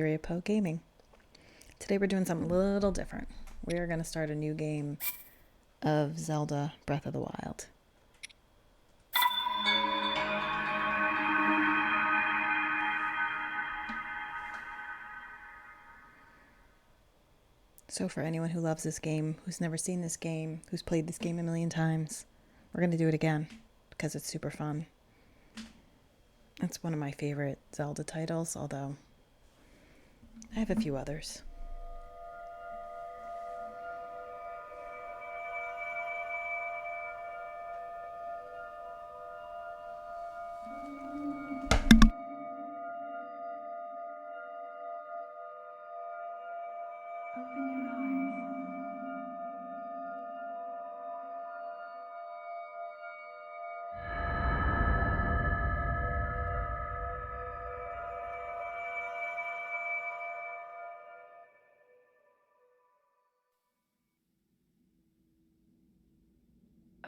Po Gaming. Today we're doing something a little different. We are going to start a new game of Zelda Breath of the Wild. So for anyone who loves this game, who's never seen this game, who's played this game a million times, we're going to do it again because it's super fun. It's one of my favorite Zelda titles, although I have a few others.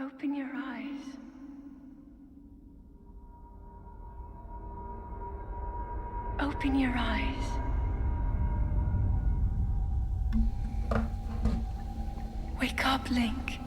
Open your eyes. Open your eyes. Wake up, Link.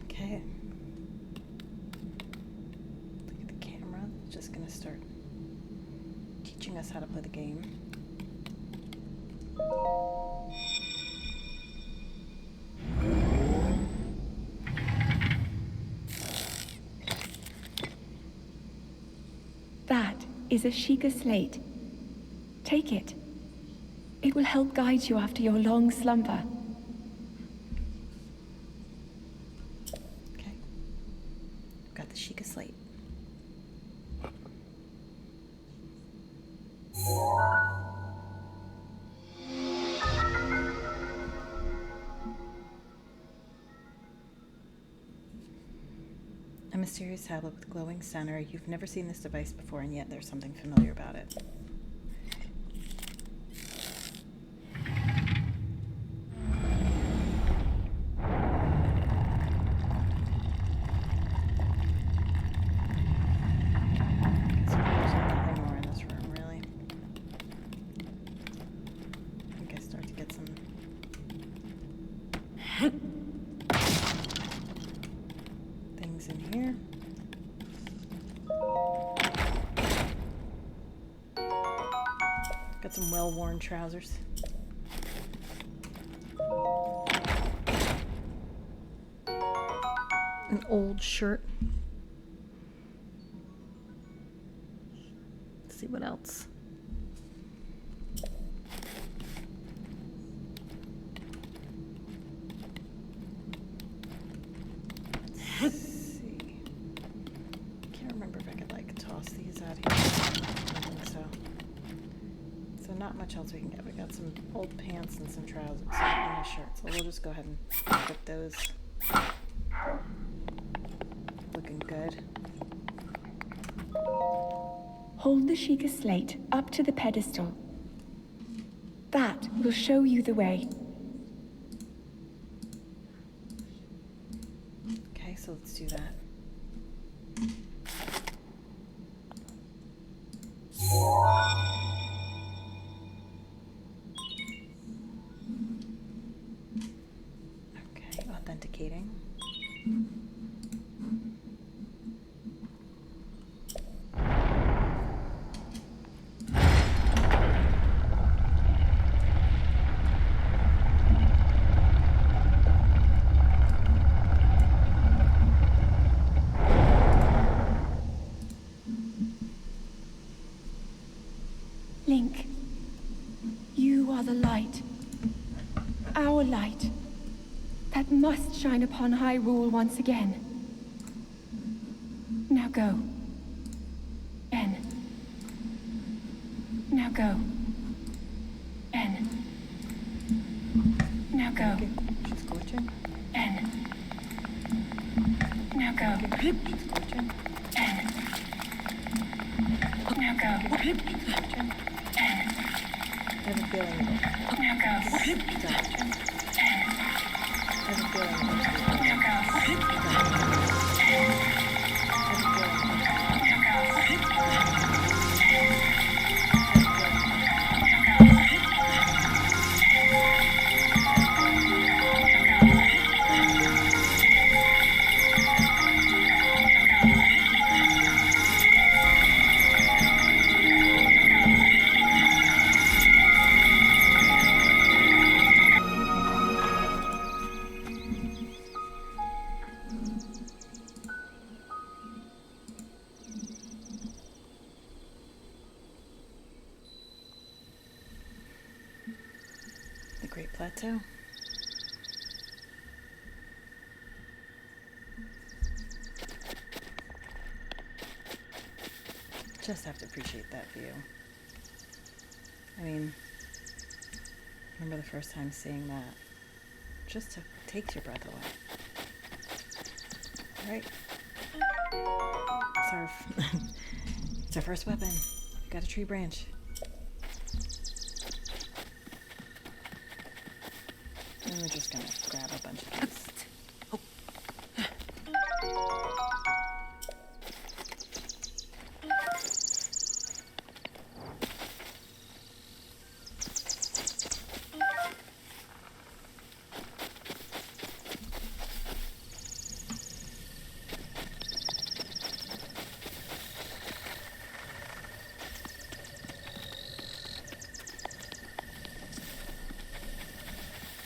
Okay. Look at the camera. It's just going to start teaching us how to play the game. That is a Sheikah slate. Take it. It will help guide you after your long slumber. Okay. Got the Sheikah slate. A mysterious tablet with glowing center. You've never seen this device before, and yet there's something familiar about it. So there's nothing more in this room, really. I think I start to get some things in here. Got some well-worn trousers. An old shirt. Let's see what else. Let's see. Can't remember if I could like toss these out here. I think so. So not much else we can get. We got some old pants and some trousers and a shirt. So we'll just go ahead and put those. Looking good. Hold the Sheikah slate up to the pedestal. That will show you the way. Okay, so let's do that. Okay, authenticating. Link, you are the light. Our light. That must shine upon Hyrule once again. Now go. En. Now go. En. Now go. She's glitching. En. Now go. She's glitching. En. Now go. She's glitching. En. I have a feeling it'll Now go. stop. I have a feeling it'll stop. Now go. The Great Plateau. Just have to appreciate that view. I mean, I remember the first time seeing that. Just takes your breath away. Alright. It's our first weapon. Got a tree branch. And we're just gonna grab a bunch of these.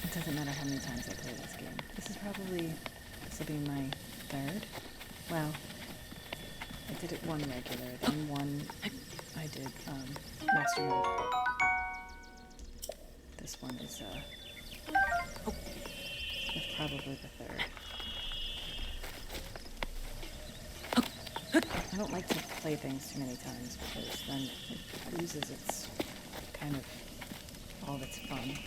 It doesn't matter how many times I play this game. This will be my third. Well, I did it one regular, then one I did master mode. This one is probably the third. I don't like to play things too many times because then it loses its kind of all of its fun.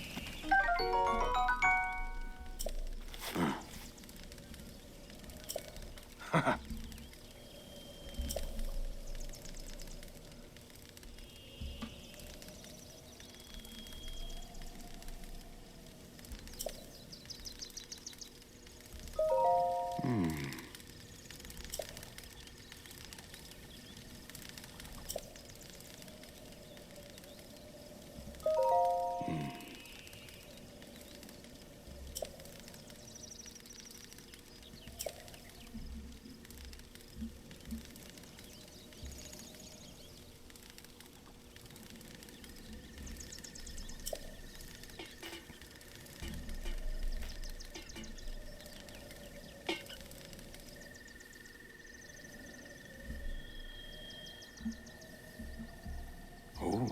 Oh.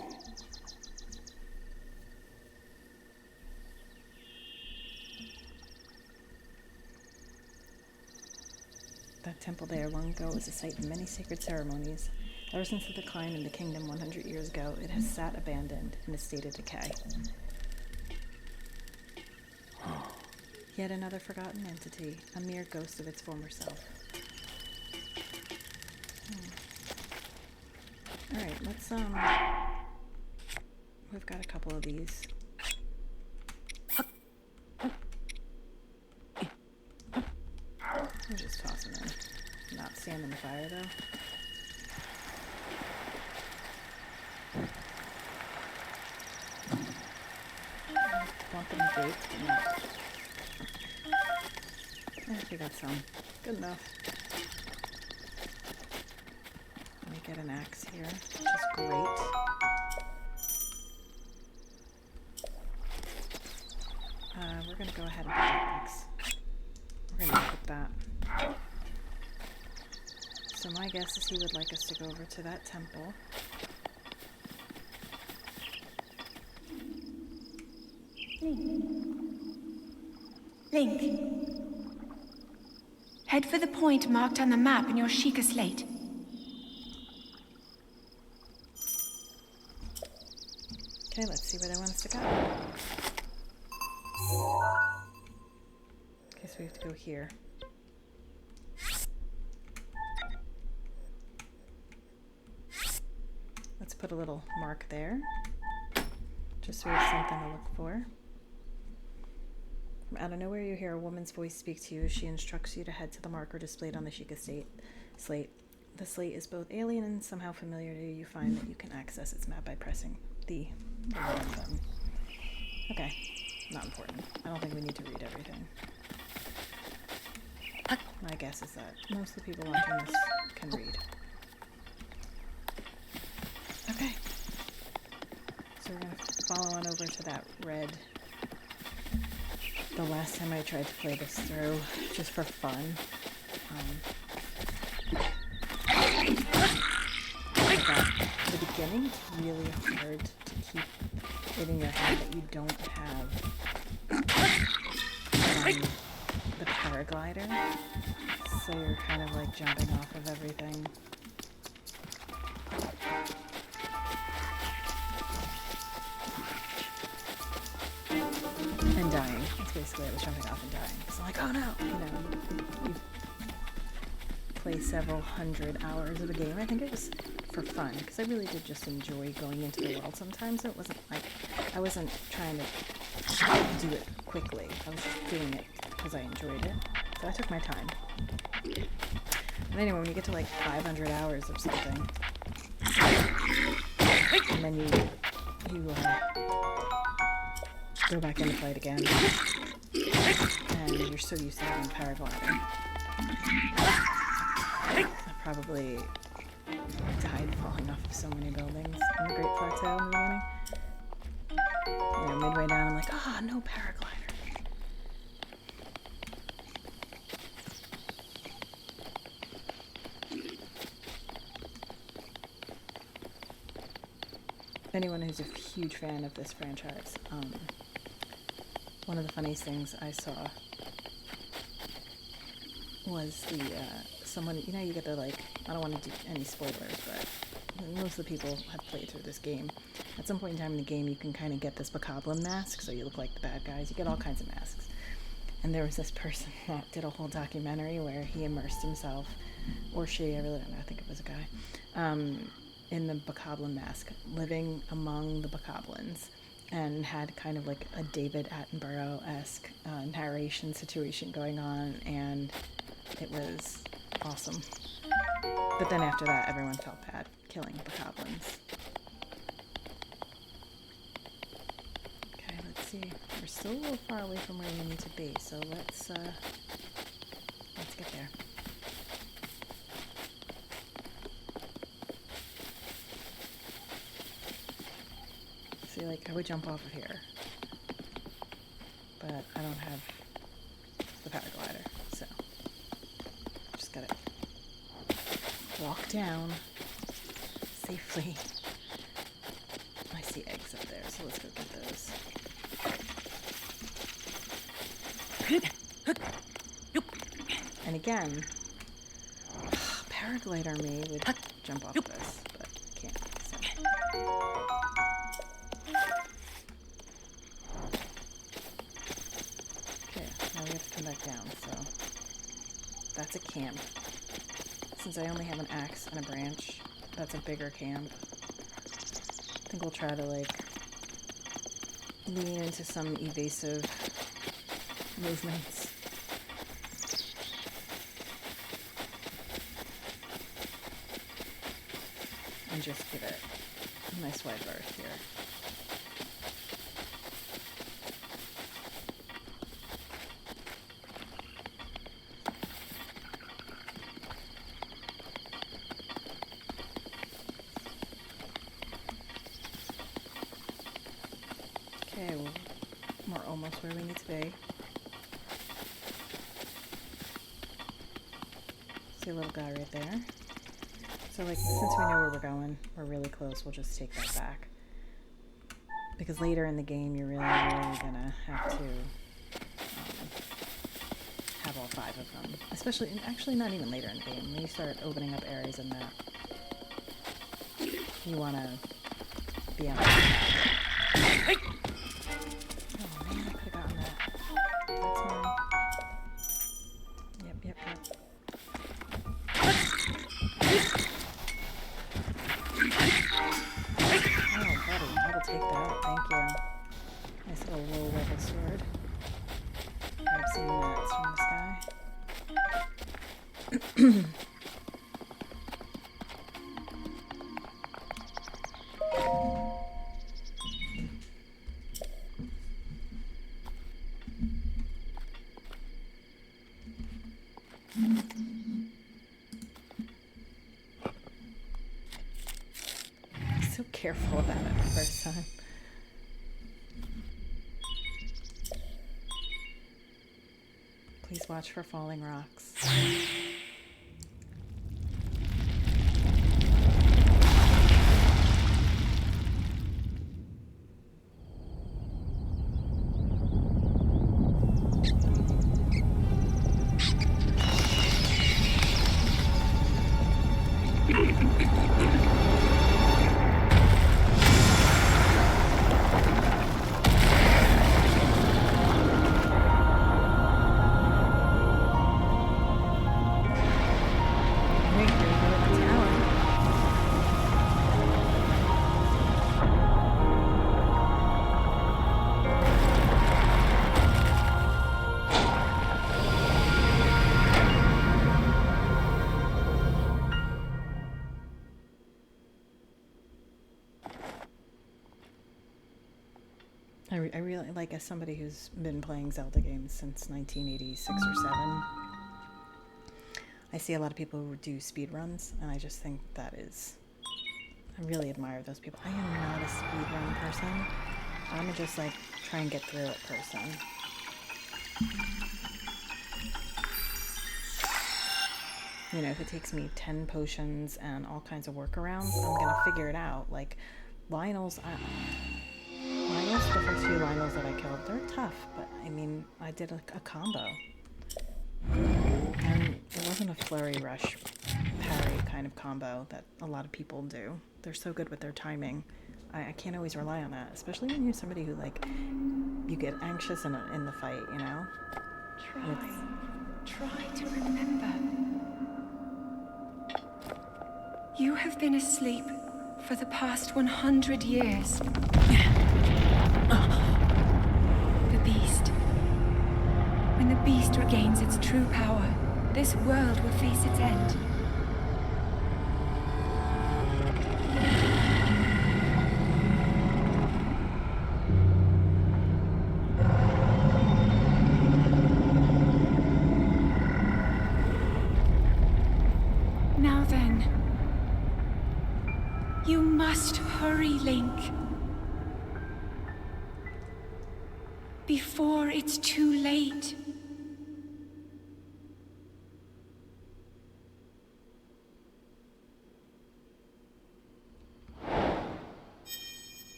That temple there long ago was a site of many sacred ceremonies. Ever since the decline in the kingdom 100 years ago, it has sat abandoned in a state of decay. Yet another forgotten entity, a mere ghost of its former self. Alright, let's, we've got a couple of these. I'll just toss them in. Not stand in the fire, though. Want them baked? No. I think we got some. Good enough. Let me get an axe here, which is great. We're going to go ahead and put that axe. We're going to put that. So my guess is he would like us to go over to that temple. Link. Head for the point marked on the map in your Sheikah slate. Okay, let's see where they want us to go. Okay, so we have to go here. Let's put a little mark there, just so we have something to look for. From out of nowhere, you hear a woman's voice speak to you. She instructs you to head to the marker displayed on the Sheikah slate. The slate is both alien and somehow familiar to you. You find that you can access its map by pressing the button. Okay, not important. I don't think we need to read everything. My guess is that most of the people watching this can read. Okay. So we're going to follow on over to that red. The last time I tried to play this through, just for fun, the beginning is really hard to keep it in your head that you don't have the paraglider, so you're kind of like jumping off of everything. And dying. That's basically I was jumping off and dying. So I'm like, oh no! You know, you play several hundred hours of a game. I think it was for fun, because I really did just enjoy going into the world sometimes. It wasn't like, I wasn't trying to do it quickly. I was just doing it because I enjoyed it. So I took my time. And anyway, when you get to like 500 hours of something, and then you go back in to fight again, and you're so used to having paragliding. I probably died falling off of so many buildings in the Great Plateau in the beginning. You know, midway down, I'm like, ah, no paraglider. Anyone who's a huge fan of this franchise, one of the funniest things I saw was the, someone, you know, you get the, like, I don't want to do any spoilers, but most of the people have played through this game. At some point in time in the game, you can kind of get this bokoblin mask, so you look like the bad guys. You get all kinds of masks. And there was this person that did a whole documentary where he immersed himself, or she, I really don't know, I think it was a guy, in the bokoblin mask, living among the bokoblins, and had kind of like a David Attenborough-esque narration situation going on, and it was awesome. But then after that, everyone felt bad killing bokoblins. Okay, let's see. We're still a little far away from where we need to be, so let's get there. See, like, I would jump off of here, but I don't have the paraglider, so just gotta walk down safely. I see eggs up there, so let's go get those. And again, paraglider me would jump off this, but can't, so. Okay, now we have to come back down, so that's a camp. Since I only have an axe and a branch, that's a bigger camp. I think we'll try to, like, lean into some evasive movements. And just give it a nice wide berth here. Okay, well, we're almost where we need to be. See a little guy right there. So, like, since we know where we're going, we're really close, we'll just take that back. Because later in the game, you're really gonna have to have all 5 of them. Especially, actually not even later in the game. When you start opening up areas in that, you wanna be on. Oh man, I could've gotten that. That's mine. Yep. Oh, buddy, I will take that. Thank you. Nice little low-level sword. Grab some mats from this guy. So careful about it the first time. Please watch for falling rocks. I really, like, as somebody who's been playing Zelda games since 1986 or 7, I see a lot of people who do speed runs, and I just think that is, I really admire those people. I am not a speed run person. I'm just like try and get through it person. You know, if it takes me 10 potions and all kinds of workarounds, I'm gonna figure it out. Like Lionel's, the first few Lionels that I killed, they're tough, but I mean, I did a combo. And it wasn't a flurry rush parry kind of combo that a lot of people do. They're so good with their timing. I can't always rely on that, especially when you're somebody who, like, you get anxious in the fight, you know? Try to remember. You have been asleep for the past 100 years. The beast. When the beast regains its true power, this world will face its end. Now then, you must hurry, Link. Before it's too late.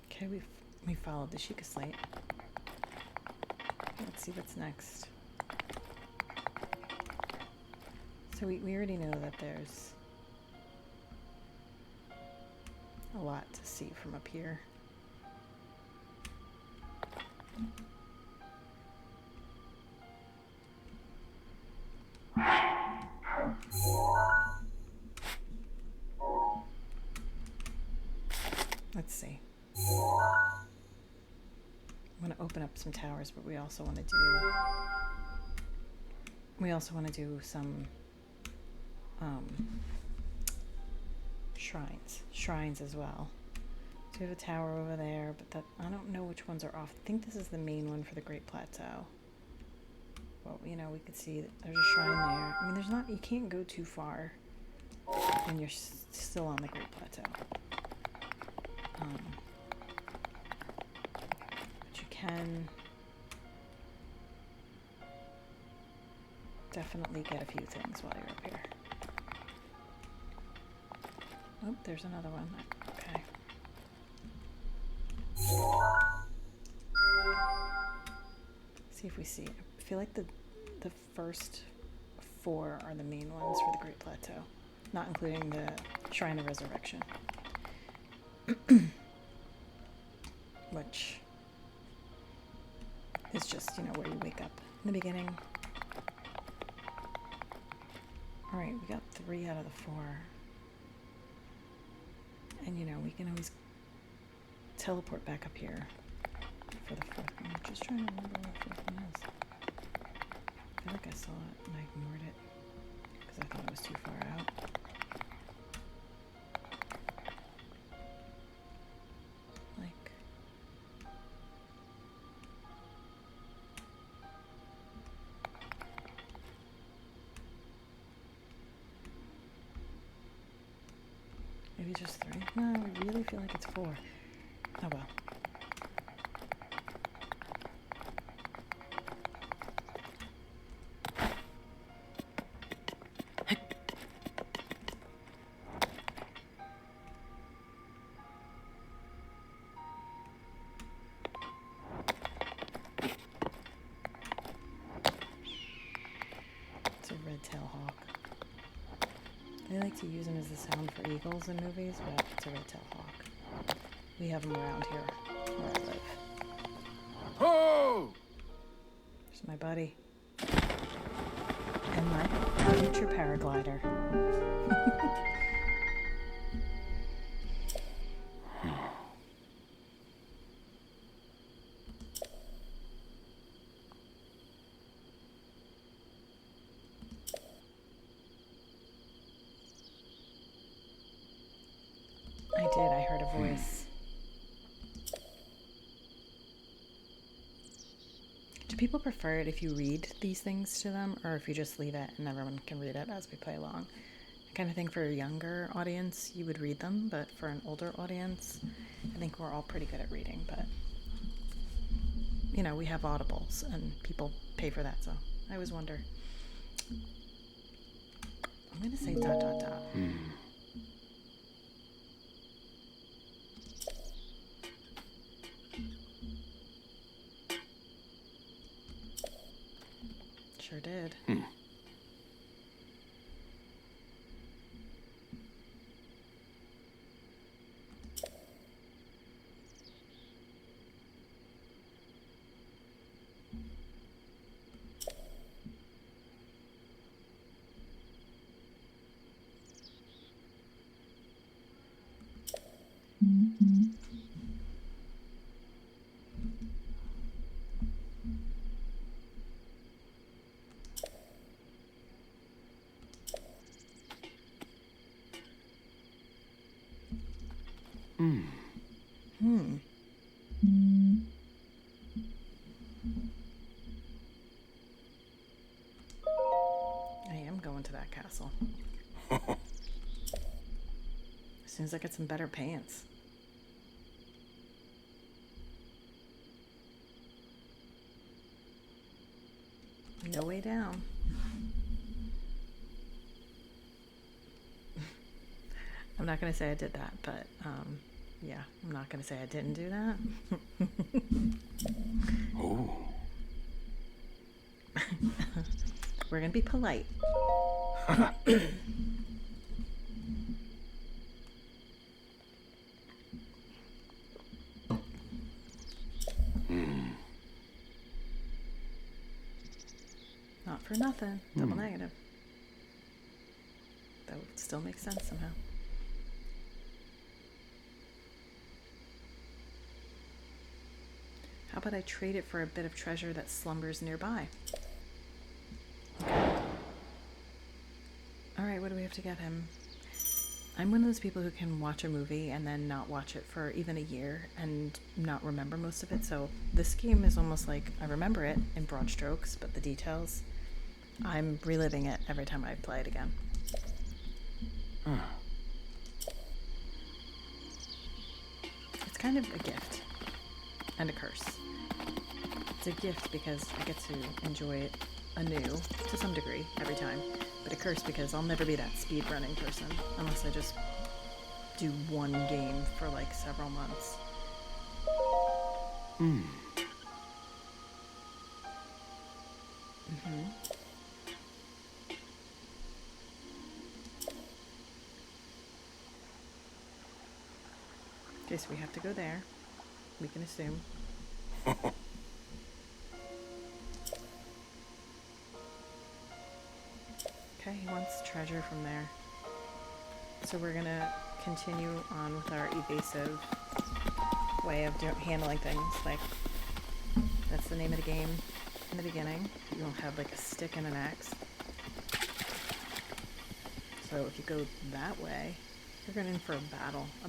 Okay, we followed the Sheikah Slate. Let's see what's next. So we already know that there's a lot to see from up here. Let's see. I want to open up some towers, but we also want to do some shrines as well. So we have a tower over there, but that I don't know which ones are off. I think this is the main one for the Great Plateau. Well, you know, we could see that there's a shrine there. I mean, you can't go too far when you're still on the Great Plateau. But you can definitely get a few things while you're up here. Oh, there's another one. Okay. see if we see. I feel like the first 4 are the main ones for the Great Plateau, not including the Shrine of Resurrection. Which is just, where you wake up in the beginning. Alright, we got 3 out of the 4. And we can always teleport back up here for the 4th one. I'm just trying to remember what the 4th one is. I feel like I saw it and I ignored it because I thought it was too far out. Maybe just 3? No, I really feel like it's 4. Oh well. It's a red-tailed hawk. They like to use them as the sound for eagles in movies, but it's a red-tailed hawk. We have them around here where I live. Oh! There's my buddy. And my future paraglider. I heard a voice. Do people prefer it if you read these things to them, or if you just leave it and everyone can read it as we play along? I kind of think for a younger audience, you would read them, but for an older audience, I think we're all pretty good at reading, but, we have audibles, and people pay for that, so I always wonder. I'm going to say ... Sure did. I am going to that castle. As soon as I get some better pants. No way down. I'm not going to say I did that, but yeah, I'm not going to say I didn't do that. Oh. We're going to be polite. Not for nothing. Double negative. That would still make sense somehow. How about I trade it for a bit of treasure that slumbers nearby? Alright, what do we have to get him? I'm one of those people who can watch a movie and then not watch it for even a year and not remember most of it. So this game is almost like I remember it in broad strokes, but the details, I'm reliving it every time I play it again. It's kind of a gift and a curse. It's a gift because I get to enjoy it anew to some degree every time, but a curse because I'll never be that speed running person unless I just do one game for like several months. Mm-hmm. Okay, so we have to go there. We can assume. Okay, he wants treasure from there. So we're gonna continue on with our evasive way of handling things. Like, that's the name of the game in the beginning. You'll have like a stick and an axe. So if you go that way, you're going in for a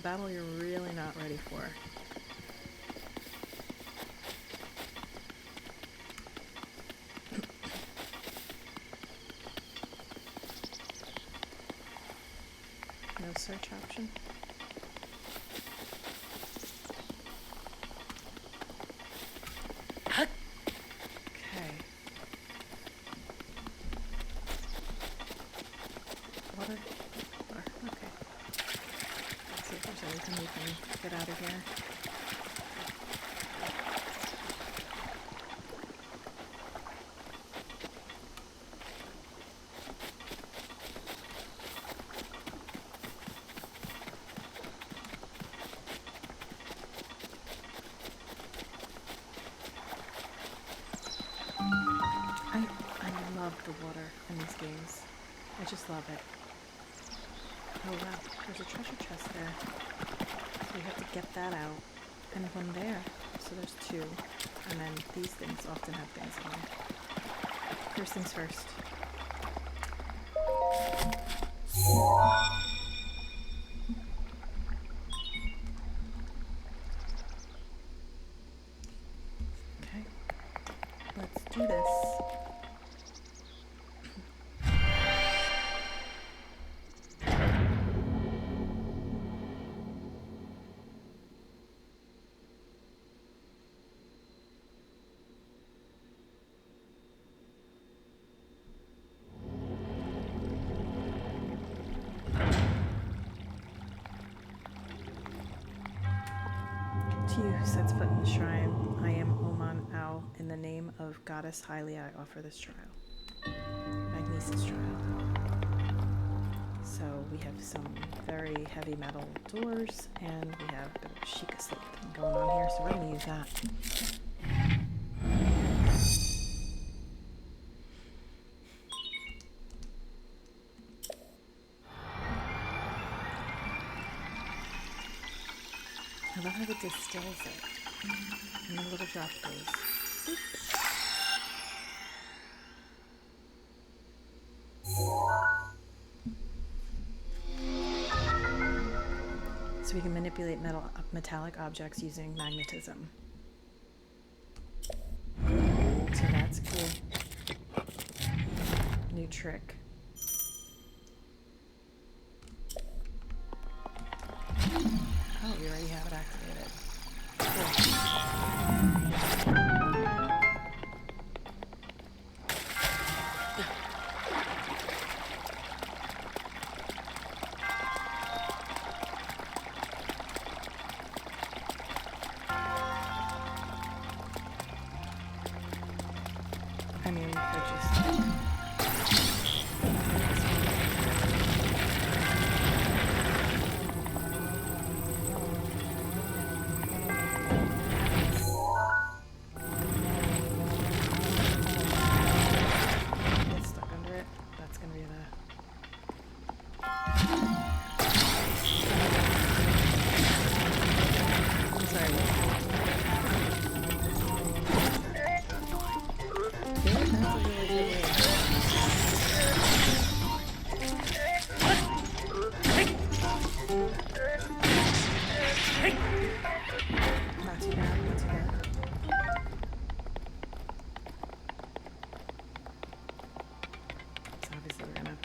battle you're really not ready for. No search option. Okay. Water. Okay. Let's see if there's anything we can get out of here. I love the water in these games. I just love it. Oh wow, there's a treasure chest there. So we have to get that out. And one there. So there's two. And then these things often have things in them. First things first. Okay. Let's do this. To you who sets foot in the shrine, I am Oman Ao. In the name of Goddess Hylia, I offer this trial. Magnesis trial. So we have some very heavy metal doors, and we have a bit of a Sheikah slip thing going on here, so we're going to use that. I love how it distills it. And the little drop goes. Oops. So we can manipulate metallic objects using magnetism. So that's cool. New trick. Oh, we already have it activated. Cool. I mean, we could just...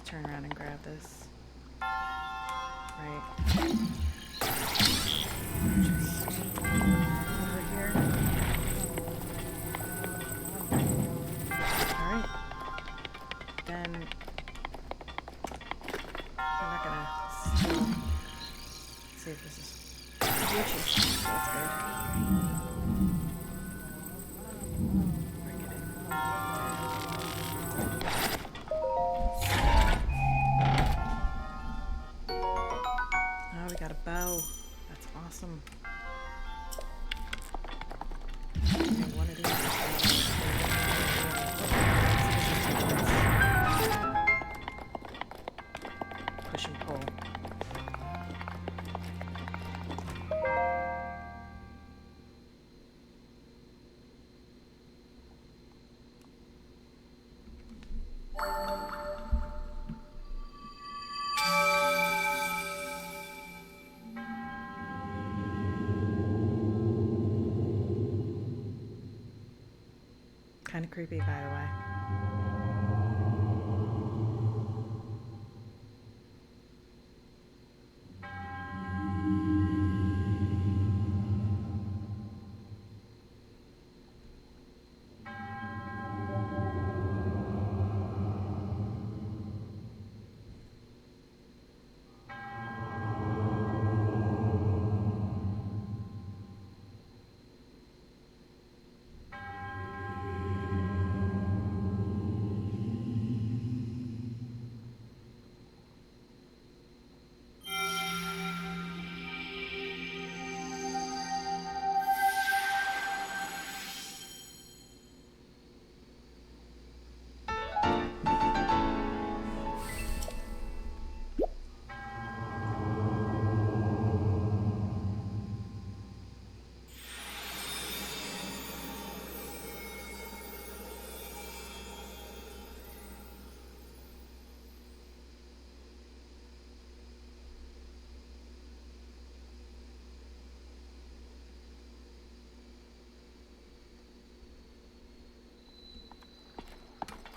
Turn around and grab this. Right. Just over here. Alright. Then I'm not gonna steal. See if this is Gucci. So that's good. Bring it in. we got a bow. That's awesome. Okay, one of these. Push and pull. Kind of creepy, by the way.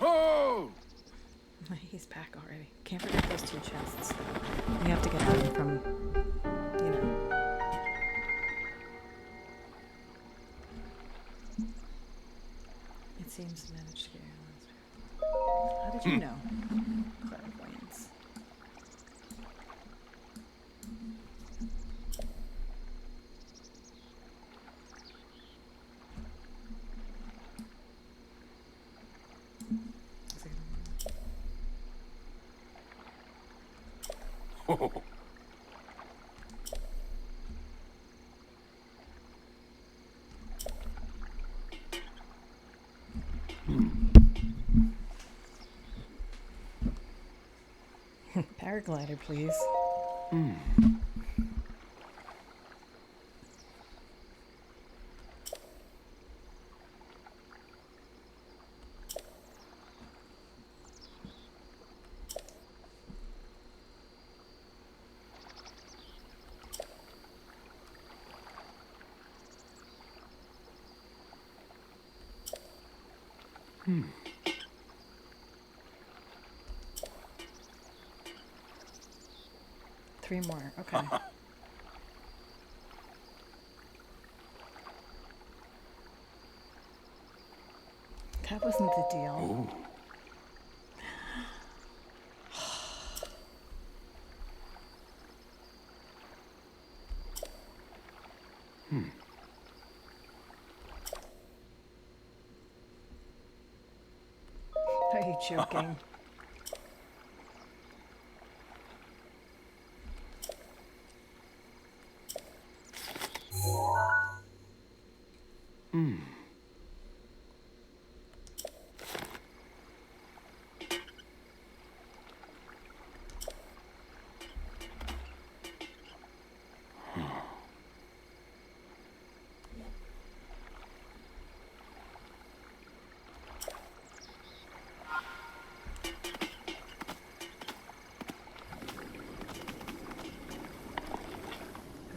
Oh! He's back already. Can't forget those two chests. We have to get them from, you know. It seems to manage to get your. How did you know? Clairvoyance. Oh. Paraglider, please. Three more. Okay. That wasn't the deal. Oh. Are you joking?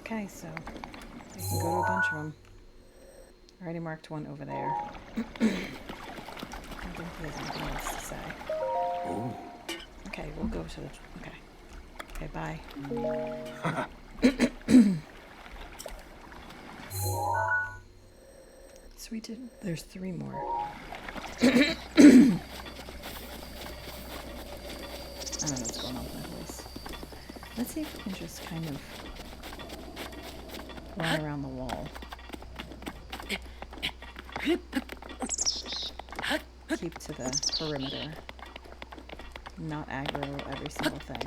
Okay, so we can go to a bunch of them. I already marked one over there. I don't think he has anything else to say. Oh. Okay, we'll go to the. Okay. Okay, bye. So we did. There's three more. I don't know what's going on with my voice. Let's see if we can just kind of run around the wall. Keep to the perimeter. Not aggro every single thing.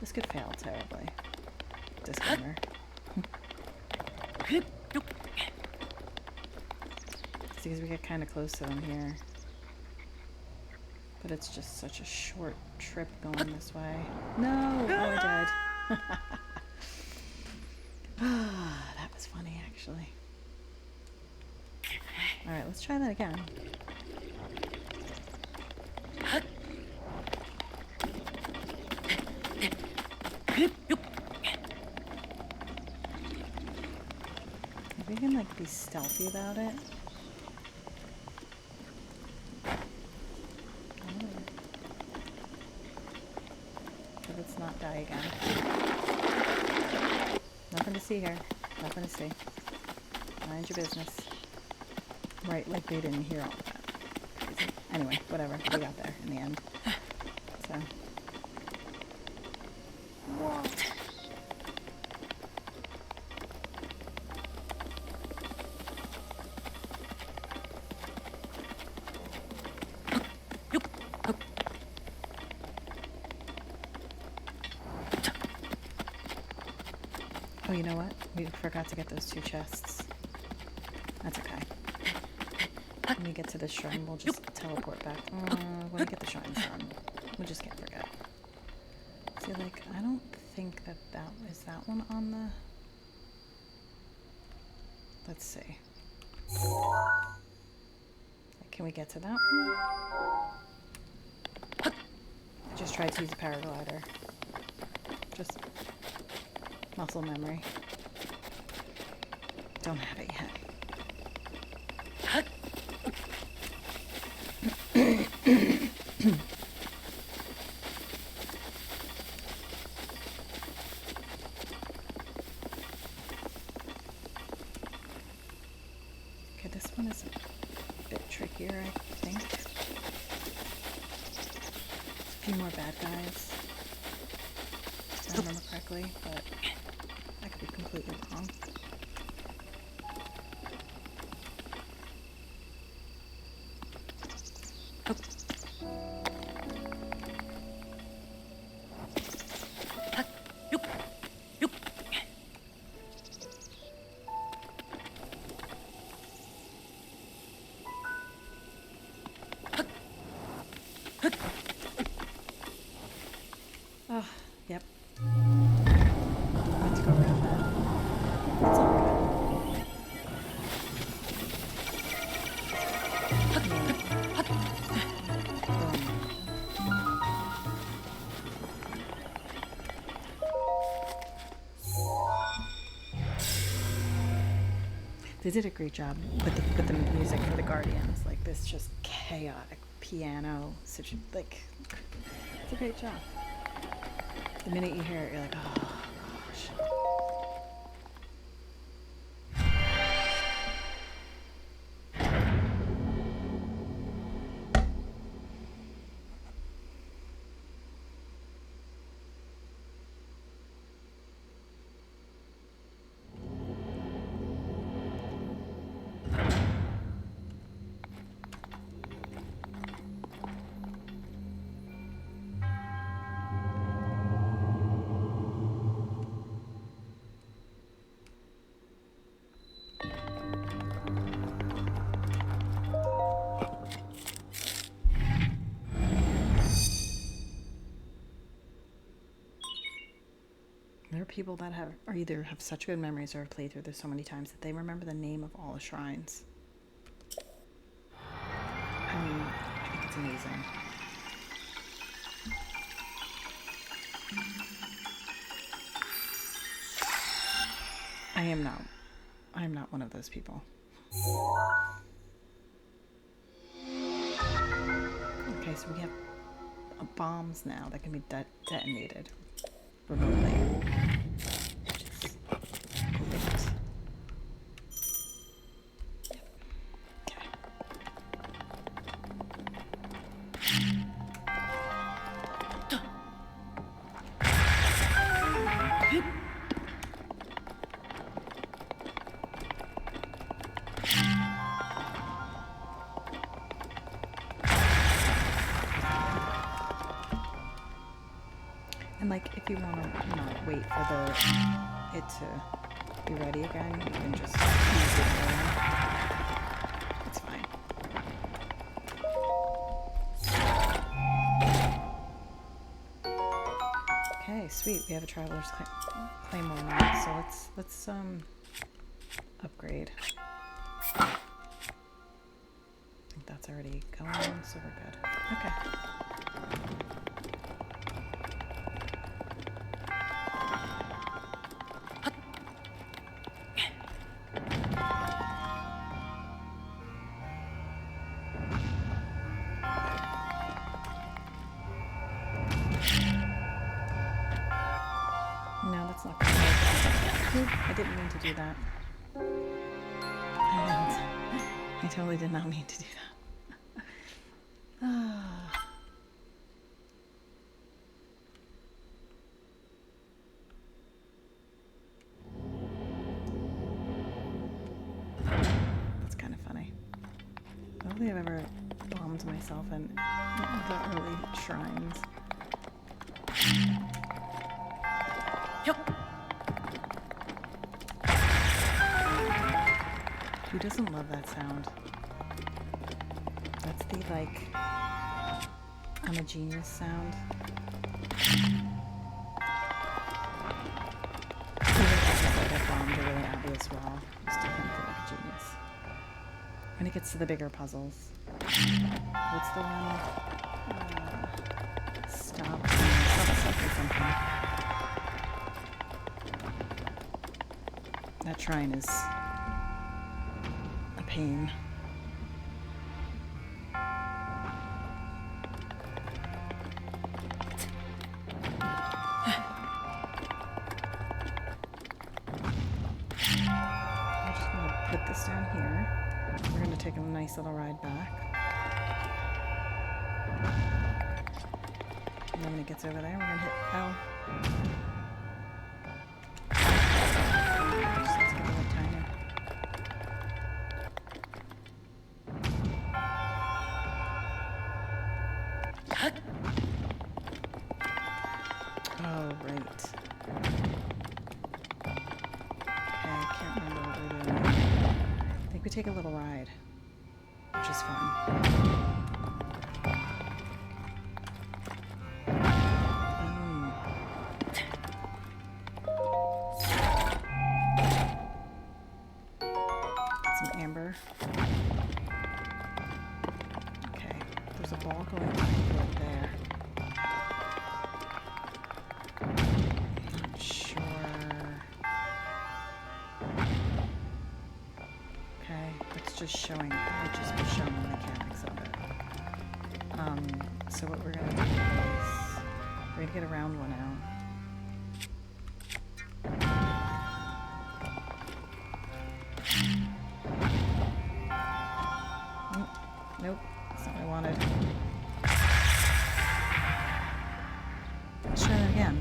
This could fail terribly. disclaimer. Because we get kind of close to them here. But it's just such a short trip going this way. No! Oh, I died. That was funny, actually. Alright, let's try that again. If we can, like, be stealthy about it. Let's not die again. Nothing to see here. Nothing to see. Mind your business. Right, like they didn't hear all of that. Crazy. Anyway, whatever. We got there in the end. So. What? Oh, you know what? We forgot to get those 2 chests. That's okay. When we get to the shrine, we'll just teleport back. When we get the shrines done, we just can't forget. See, like, I don't think that is that one on the... Let's see. Like, can we get to that one? I just tried to use a paraglider. Just... muscle memory. Don't have it yet. Okay, this one is a bit trickier, I think. A few more bad guys. If I remember correctly, but I could be completely wrong. Oh, yep. Let's go around that. It's all good. They did a great job with the music for the Guardians. Like this just chaotic piano, like it's a great job. The minute you hear it, you're like, oh gosh. There are people that are either have such good memories or have played through this so many times that they remember the name of all the shrines. I mean, I think it's amazing. I am not one of those people. Okay, so we have bombs now that can be detonated remotely. Which is great. And like, if you want to, wait for the it to be ready again, you can just use it again. It's fine. Okay, sweet. We have a traveler's claymore now, so let's upgrade. I think that's already going, so we're good. Okay. No, that's not gonna work. Oop, I didn't mean to do that. I totally did not mean to do that. That's kind of funny. I don't think I've ever bombed myself in the early shrines. Who doesn't love that sound? That's the, like, I'm a genius sound. I bombed a really obvious wall. Just to kind of feel like a genius. When it gets to the bigger puzzles. What's the one? Stop something. That shrine is a pain. I'm just going to put this down here. We're going to take a nice little ride back. And then when it gets over there, we're going to hit L. Just let's get a little tiny. Oh, right. Okay, I can't remember what we're doing. I think we take a little ride, which is fun. Get some amber. Okay, there's a ball going back and forth there. Not sure. Okay, it's just showing. It just be showing the mechanics of it. So what we're gonna do is we're gonna get a round one out. Nope, that's not what I wanted. Let's try that again.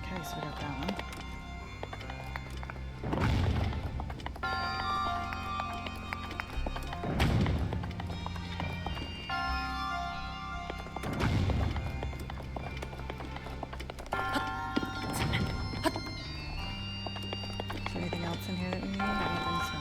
Okay, so we got that one. Is there anything else in here that we need? I don't think so.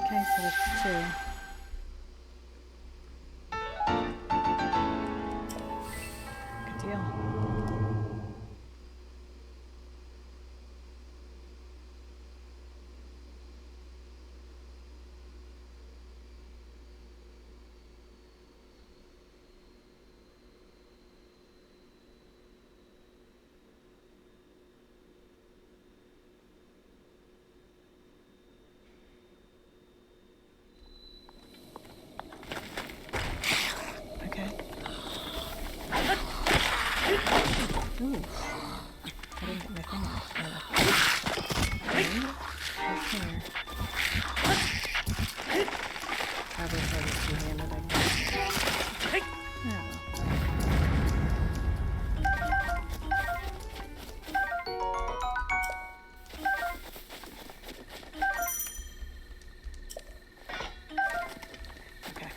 Okay, so that's 2. Good deal. Ooh. I didn't get my thing out. Okay. Probably try this two-handed, I guess. Oh, well. Okay.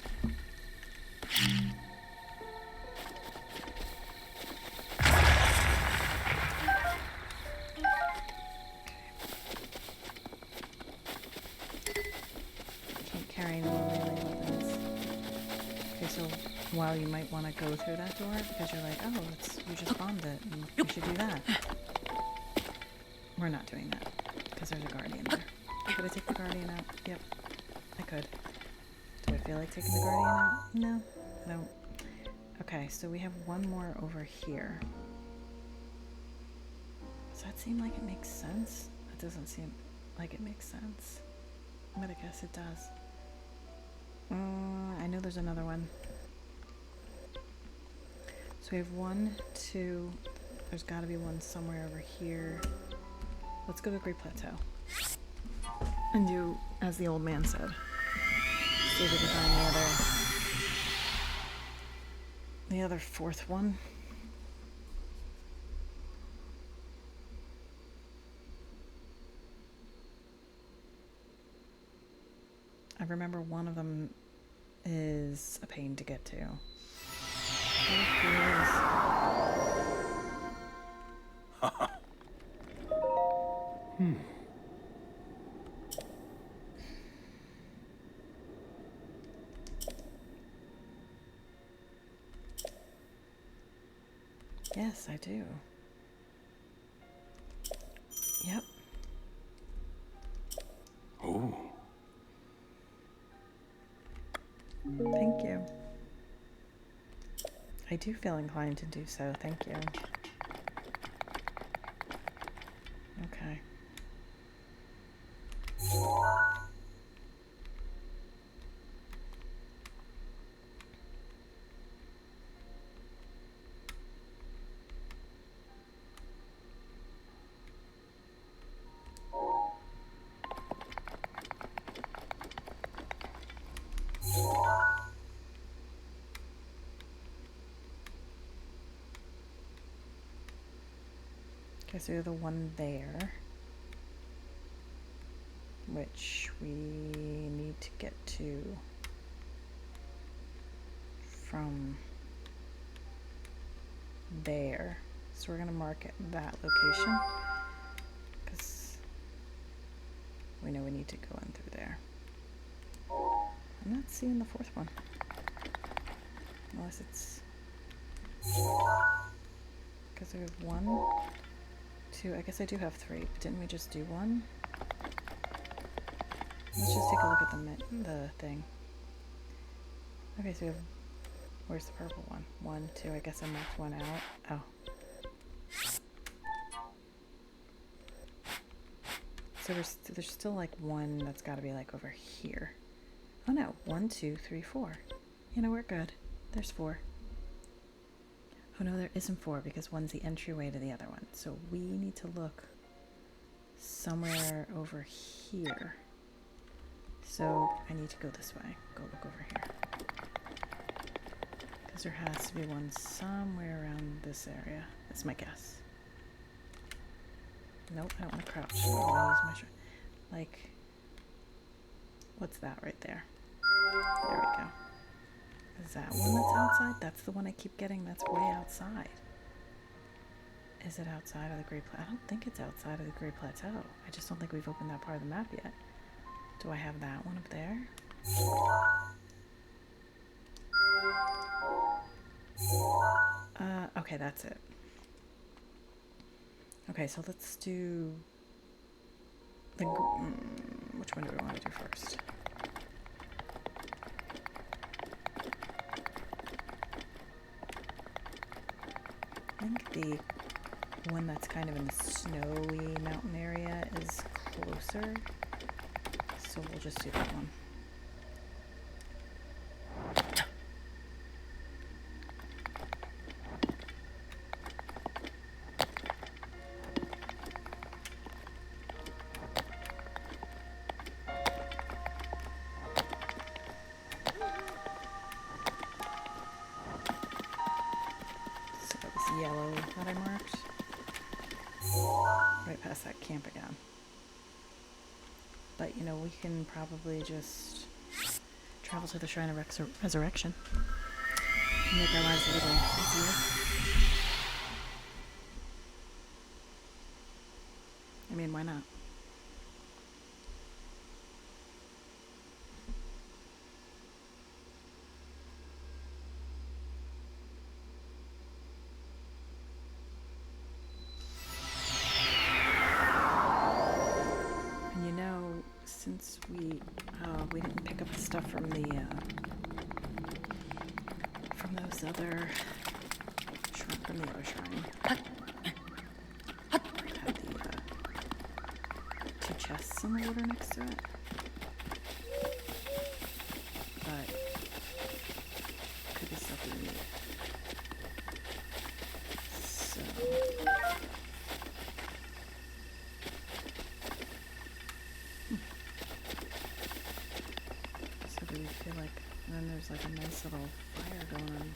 Can't carry any more melee weapons. Okay, so while you might want to go through that door because you're like, oh, you just bombed it, and we should do that. We're not doing that because there's a guardian there. Could I take the guardian out? Yep, I could. Do I feel like taking the guardian out? No. No. Okay, so we have one more over here. Does that seem like it makes sense? It doesn't seem like it makes sense. I'm gonna guess it does. I know there's another one. So we have 1, 2. There's got to be one somewhere over here. Let's go to Great Plateau. And do as the old man said. See if we can find the other fourth one. I remember one of them is a pain to get to. Yes, I do. Yep. Oh. Thank you. I do feel inclined to do so, thank you. Okay. Okay, so we have the one there, which we need to get to from there. So we're going to mark it that location because we know we need to go in through there. I'm not seeing the fourth one. Unless it's... because we have 1, 2, I guess I do have 3, but didn't we just do 1? Let's just take a look at the thing. Okay, so we have, where's the purple one? 1, 2, I guess I marked 1 out. Oh. So there's still like 1 that's got to be like over here. Oh no, 1, 2, 3, 4. You know, we're good. There's 4. Oh no, there isn't 4 because 1's the entryway to the other one. So we need to look somewhere over here. So I need to go this way. Go look over here. Because there has to be one somewhere around this area. That's my guess. Nope, I don't want to crouch. I don't want to use my shirt. Like, what's that right there? There we go. Is that one that's outside? That's the one I keep getting that's way outside. Is it outside of the Great Plateau? I don't think it's outside of the Great Plateau. I just don't think we've opened that part of the map yet. Do I have that one up there? Okay, that's it. Okay, so let's do the... which one do we want to do first? I think the one that's kind of in the snowy mountain area is closer. So we'll just do that one. camp again. But, you know, we can probably just travel to the Shrine of Resurrection and make our lives a little easier. I mean, why not? And you know, since we didn't pick up the stuff from the from those other from the other shrine. Had the two chests in the water next to it. But could be stuff we need. So So do we feel like, and then there's like a nice little fire going on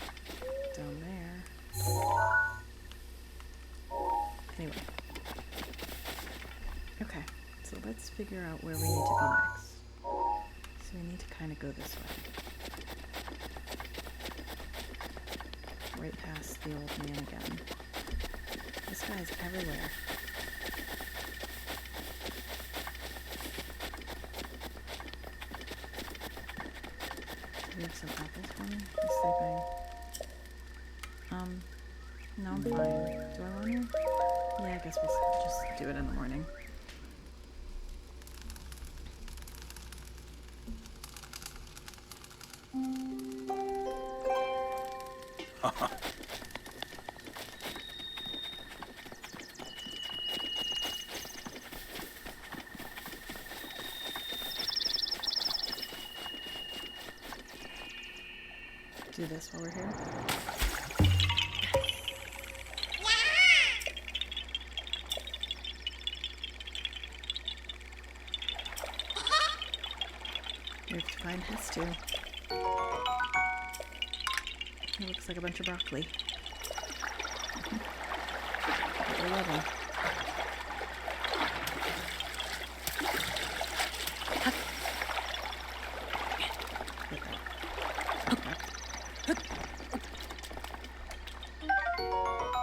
down there. Anyway. Okay, so let's figure out where we need to be next. So we need to kind of go this way. Right past the old man again. This guy's everywhere. Do we have some apples for me? He's sleeping. No, I'm fine. Do I want to? Yeah, I guess we'll just do it in the morning. Do this while we're here. We have to find his too. It looks like a bunch of broccoli. But we love them.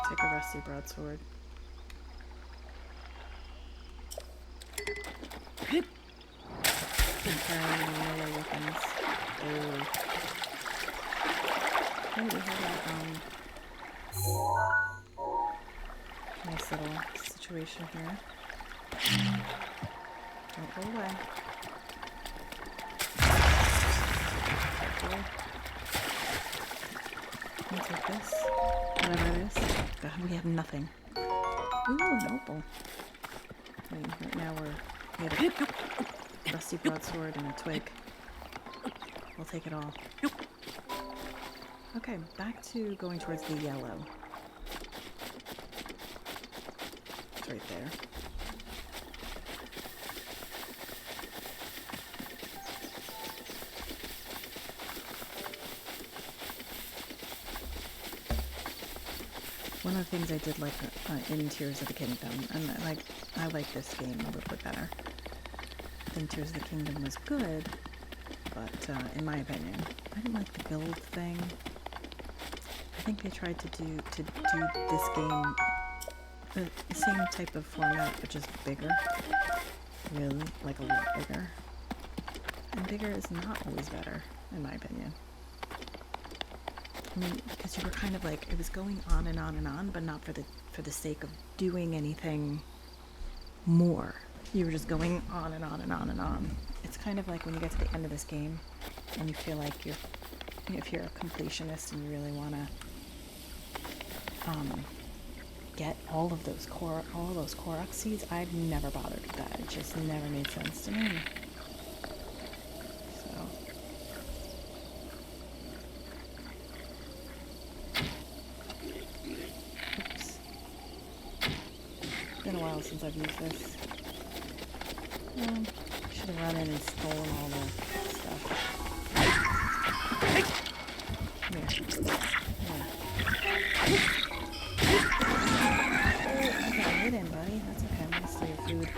Take a rusty broadsword. And carrying melee weapons. Oh. Oh, we have a nice little situation here. Don't go away. Okay. I'll take this. Whatever it is. God, we have nothing. Ooh, an opal. I mean, right now we have a rusty broadsword and a twig. We'll take it all. Okay, back to going towards the yellow. It's right there. One of the things I did like in Tears of the Kingdom, and I like this game a little bit better. I think Tears of the Kingdom was good, but in my opinion, I didn't like the build thing. I think they tried to do this game the same type of format, but just bigger. Really, like a lot bigger. And bigger is not always better, in my opinion. I mean, because you were kind of like, it was going on and on and on, but not for the sake of doing anything more. You were just going on and on and on and on. It's kind of like when you get to the end of this game and you feel like if you're a completionist and you really want to get all of those Korok seeds. I've never bothered with that. It just never made sense to me. So oops. Been a while since I've used this. Should have run in and stolen all the stuff. Come here. Yeah. Oh, I got hit in, buddy. That's okay. I'm gonna save. food.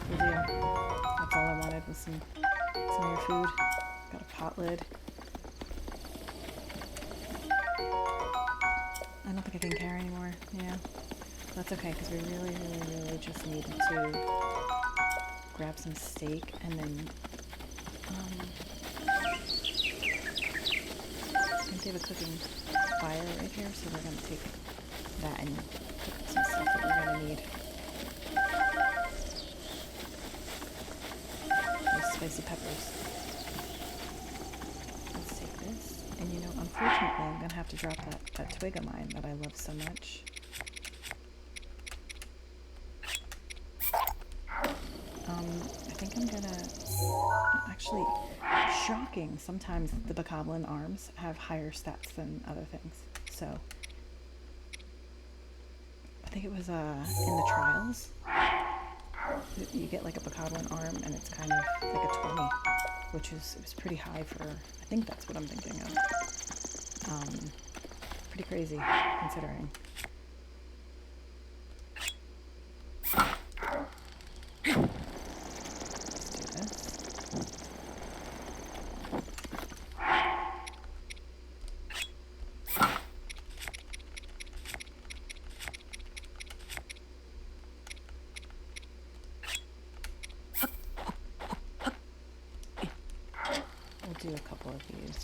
Good deal. That's all I wanted was some of your food. Got a pot lid. I don't think I can carry anymore. Yeah. That's okay, because we really just need to grab some steak and then I think they have a cooking fire right here, so we're going to take that and cook some stuff that we're going to need. Those spicy peppers. Let's take this. And you know, unfortunately, I'm going to have to drop that twig of mine that I love so much. I think I'm gonna, actually, shocking, sometimes the bokoblin arms have higher stats than other things, so, I think it was, in the trials, you get like a bokoblin arm, and it's kind of like a 20, which is, it was pretty high for, I think that's what I'm thinking of, pretty crazy, considering. Do a couple of these.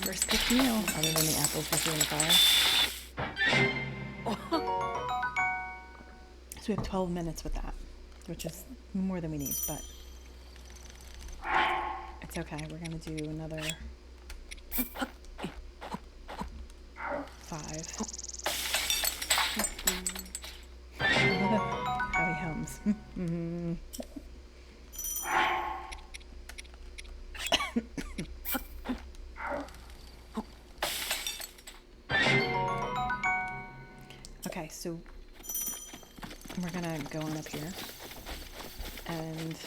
First cooked meal, other than the apples we threw in the fire. So we have 12 minutes with that, which is more than we need, but it's okay. We're gonna do another 5. How he hums. Okay, so we're gonna go on up here, and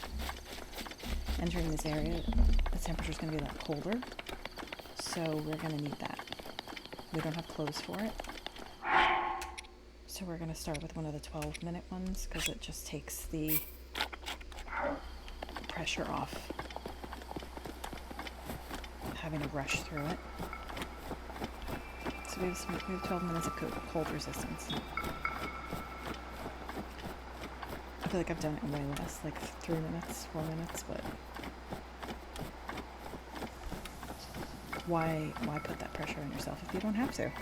entering this area, the temperature's gonna be a lot colder, so we're gonna need that. We don't have clothes for it, so we're gonna start with one of the 12-minute ones, because it just takes the pressure off having to rush through it. So we have 12 minutes of cold resistance. I feel like I've done it in way less, like 3 minutes, 4 minutes, but why put that pressure on yourself if you don't have to?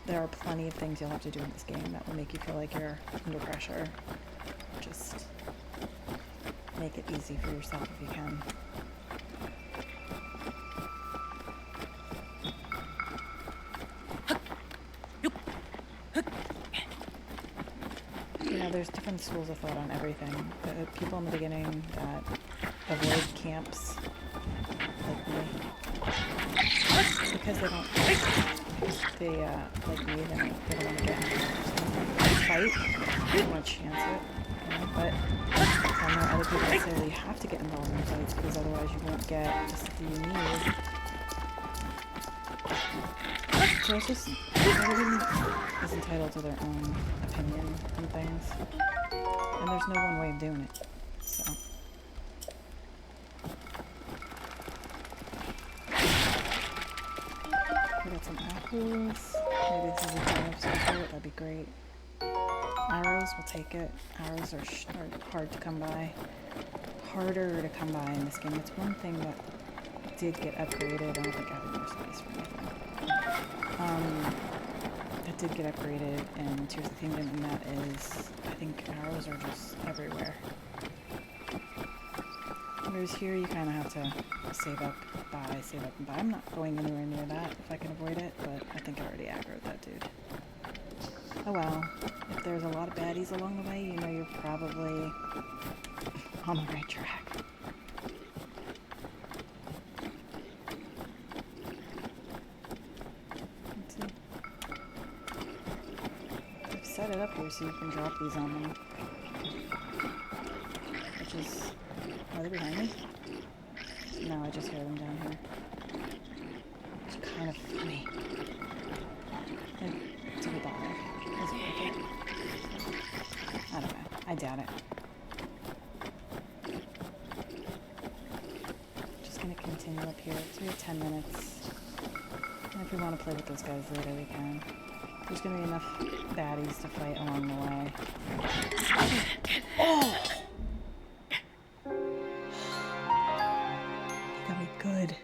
There are plenty of things you'll have to do in this game that will make you feel like you're under pressure. Just make it easy for yourself if you can. There's different schools of thought on everything. The people in the beginning that avoid camps, like me, because they don't, like me, they don't want to get in a fight, they don't want to chance it, you know? But then there are other people that say, well, you have to get involved in fights because otherwise you won't get the stuff you need. So it's just, everybody is entitled to their own opinion on things, and there's no one way of doing it, so. We got some apples, maybe this is a gem of some sort, that'd be great. Arrows, we'll take it. Arrows are hard to come by. Harder to come by in this game. It's one thing that did get upgraded. I don't think I have any more space for anything. That did get upgraded in Tears of the Kingdom, and that is, I think arrows are just everywhere. Whereas here you kind of have to save up and buy. I'm not going anywhere near that if I can avoid it, but I think I already aggroed that dude. Oh well, if there's a lot of baddies along the way, you know you're probably on the right track. Set it up here so you can drop these on them. Which is... Are they behind me? No. No, I just hear them down here. It's kind of funny. Like, do we die? Is it worth it? I don't know. I doubt it. Just gonna continue up here. So we have 10 minutes. And if we want to play with those guys later, we can. There's gonna be enough baddies to fight along the way. Oh! You got me good.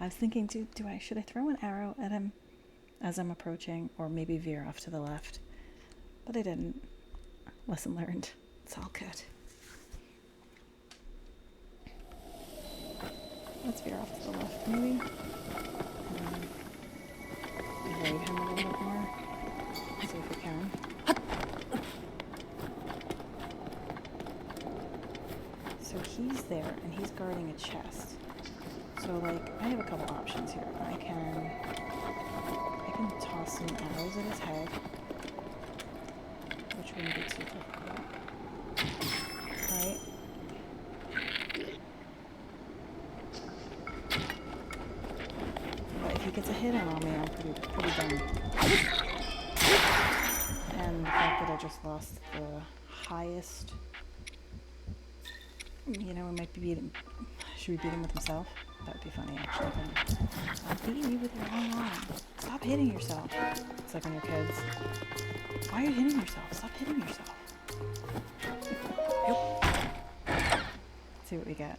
I was thinking, should I throw an arrow at him as I'm approaching, or maybe veer off to the left? But I didn't. Lesson learned. It's all good. Let's veer off to the left, maybe. Evade him a little bit more. See if we can. So he's there, and he's guarding a chest. So, like, I have a couple options here. I can toss some arrows at his head, which wouldn't be too difficult, right? But if he gets a hit on me, I'm pretty done. And the fact that I just lost the highest, you know, we might be beating. Should we beat him with himself? That would be funny, actually. Stop beating you with your own arm. Stop hitting yourself. It's like when you're kids. Why are you hitting yourself? Stop hitting yourself. Let's see what we get.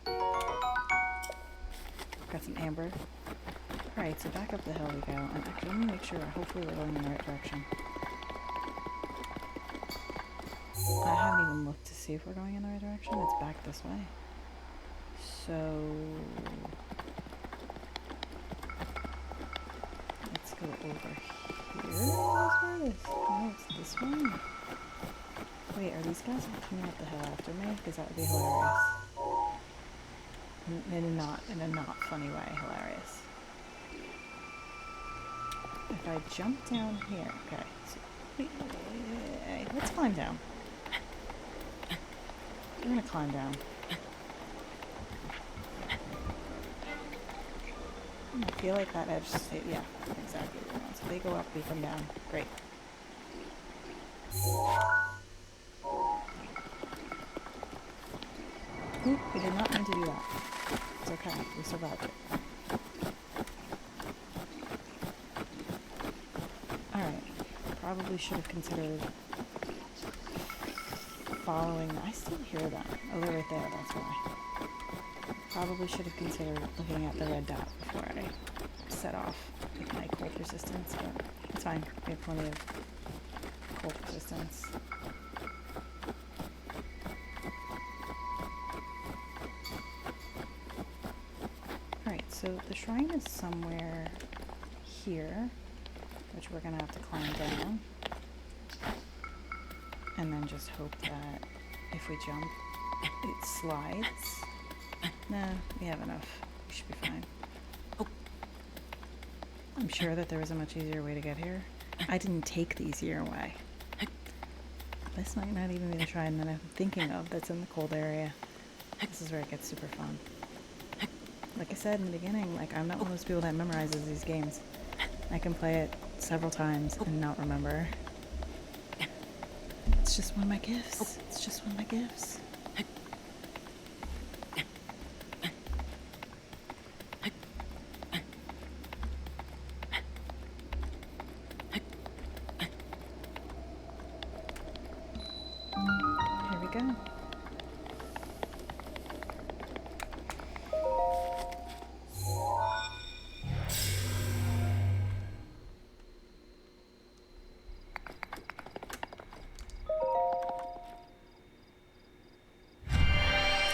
Got some amber. Alright, so back up the hill we go. And actually, let me make sure. Hopefully we're going in the right direction. I haven't even looked to see if we're going in the right direction. It's back this way. So let's go over here. That's where it is. No, it's this one. Wait, are these guys coming up the hill after me? Because that would be hilarious. In a not funny way, hilarious. If I jump down here, okay. So, wait, let's climb down. We're gonna climb down. I feel like that edge stayed, yeah, exactly. So they go up, we come down. Great. Oop, we did not mean to do that. It's okay, we survived it. Alright, probably should have considered following. I still hear them. Oh, they're right there, that's why. Probably should have considered looking at the red dot before I set off with my cold resistance, but it's fine. We have plenty of cold resistance. Alright, so the shrine is somewhere here, which we're going to have to climb down. And then just hope that if we jump, it slides. Nah, we have enough. We should be fine. Oh. I'm sure that there was a much easier way to get here. I didn't take the easier way. This might not even be the shrine that I'm thinking of that's in the cold area. This is where it gets super fun. Like I said in the beginning, like, I'm not one of those people that memorizes these games. I can play it several times and not remember. It's just one of my gifts. It's just one of my gifts. Here we go.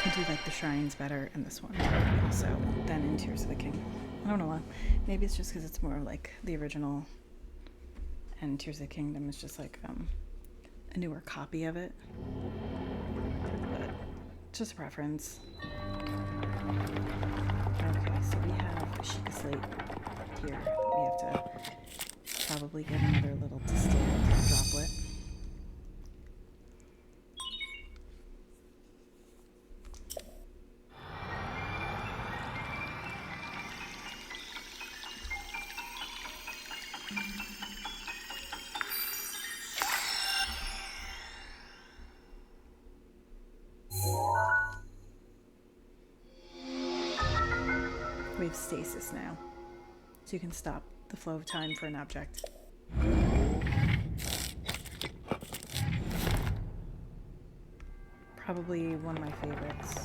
I do like the shrines better in this one, also, than in Tears of the King. I don't know why. Maybe it's just because it's more like the original, and Tears of the Kingdom is just like a newer copy of it. But it's just a preference. Okay, so we have a sheet of slate here that we have to probably get another little distilled droplet. we have stasis now. So you can stop the flow of time for an object. Probably one of my favorites.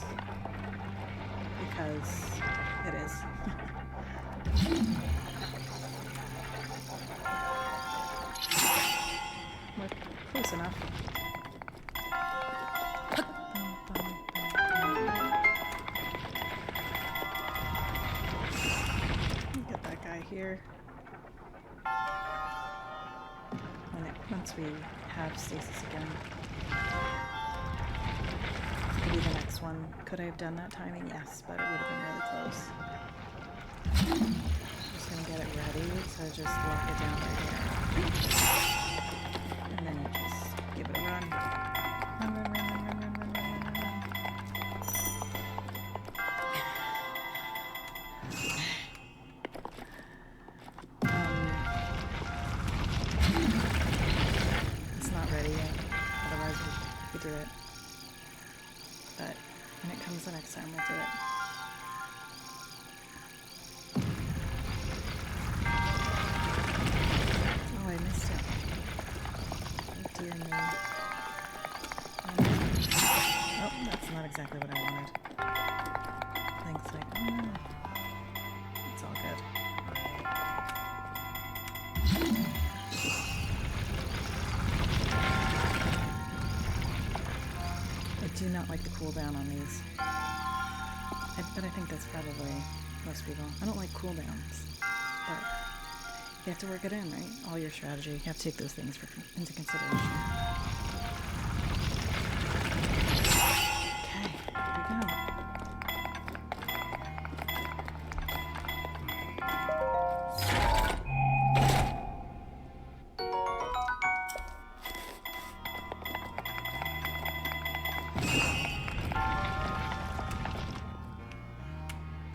Because it is. We're close enough. Get that guy here. Once we have stasis again. Could be the next one. Could I have done that timing? Yes, but it would have been really close. Just gonna get it ready, so just lock it down right here. And then you just give it a run. Run, run, run, run, run, run, run, run, run, run. It's not ready yet. Otherwise we do it. But when it comes the next time, we'll do it. Oh, I missed it. Oh, dear me. Oh, that's not exactly what I wanted. Link's like, oh no. It's all good. I do not like the cooldown on these. But I think that's probably most people. I don't like cooldowns. But you have to work it in, right? All your strategy. You have to take those things into consideration. Okay, here we go.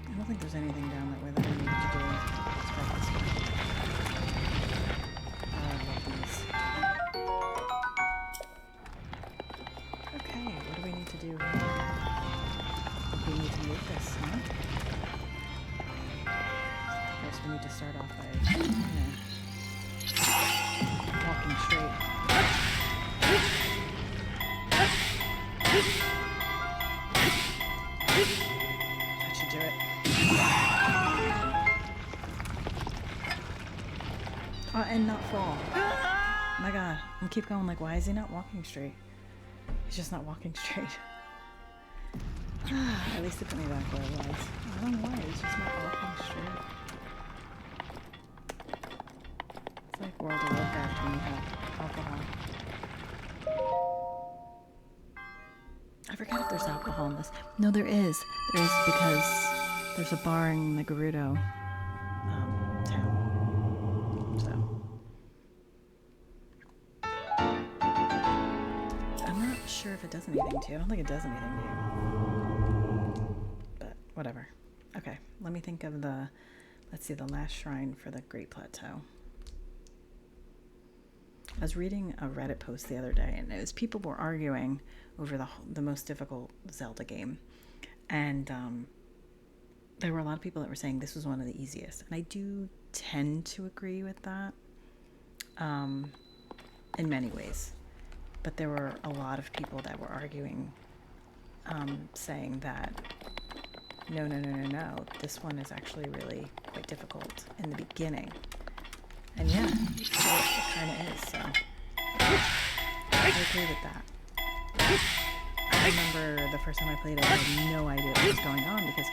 I don't think there's anything down that way that I need to do. Let's try this one. Oh, I love these. Okay, what do we need to do here? We need to move this, huh? First, we need to start off by, walking straight. That should do it. And not fall. Oh my god. I keep going like, why is he not walking straight? He's just not walking straight. At least it put me back where I was. I don't know why, he's just not walking straight. It's like World of Warcraft when you have alcohol. I forget if there's alcohol in this. No, there is. There is because there's a bar in the Gerudo town. So I'm not sure if it does anything to you. I don't think it does anything to you. But whatever. Okay, let me think of the, let's see, the last shrine for the Great Plateau. I was reading a Reddit post the other day, and it was people were arguing over the most difficult Zelda game, and there were a lot of people that were saying this was one of the easiest, and I do tend to agree with that in many ways, but there were a lot of people that were arguing, saying that no, this one is actually really quite difficult in the beginning. And yeah, it kind of is, so I agree with that. I remember the first time I played it, I had no idea what was going on, because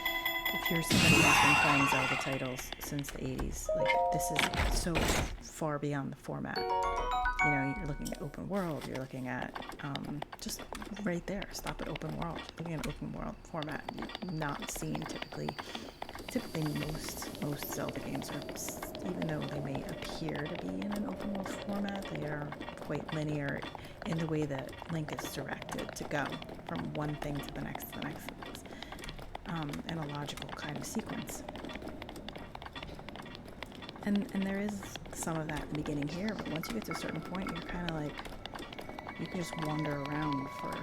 if you're somebody who's been playing Zelda titles since the 80s, like, this is so far beyond the format. You know, you're looking at open world, you're looking at, just right there, stop at open world, looking at open world format, you've not seen typically most Zelda games are, even though they may appear to be in an open world format, they are quite linear in the way that Link is directed to go from one thing to the next to the next, in a logical kind of sequence. And there is some of that in the beginning here, but once you get to a certain point, you're kind of like, you can just wander around for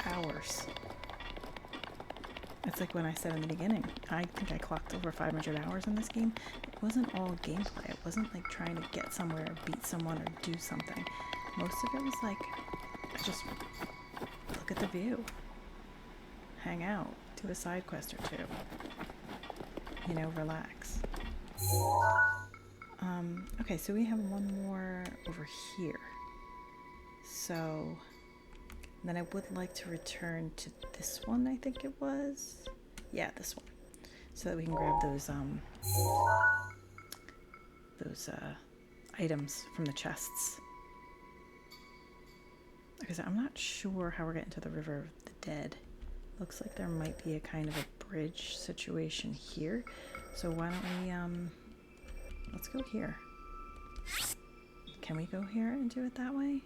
hours. It's like when I said in the beginning, I think I clocked over 500 hours in this game. It wasn't all gameplay. It wasn't like trying to get somewhere or beat someone or do something. Most of it was like, just look at the view. Hang out. Do a side quest or two. You know, relax. Okay, so we have one more over here. So then I would like to return to this one, I think it was. Yeah, this one. So that we can grab those items from the chests. Because I'm not sure how we're getting to the River of the Dead. Looks like there might be a kind of a bridge situation here. So why don't we, let's go here. Can we go here and do it that way?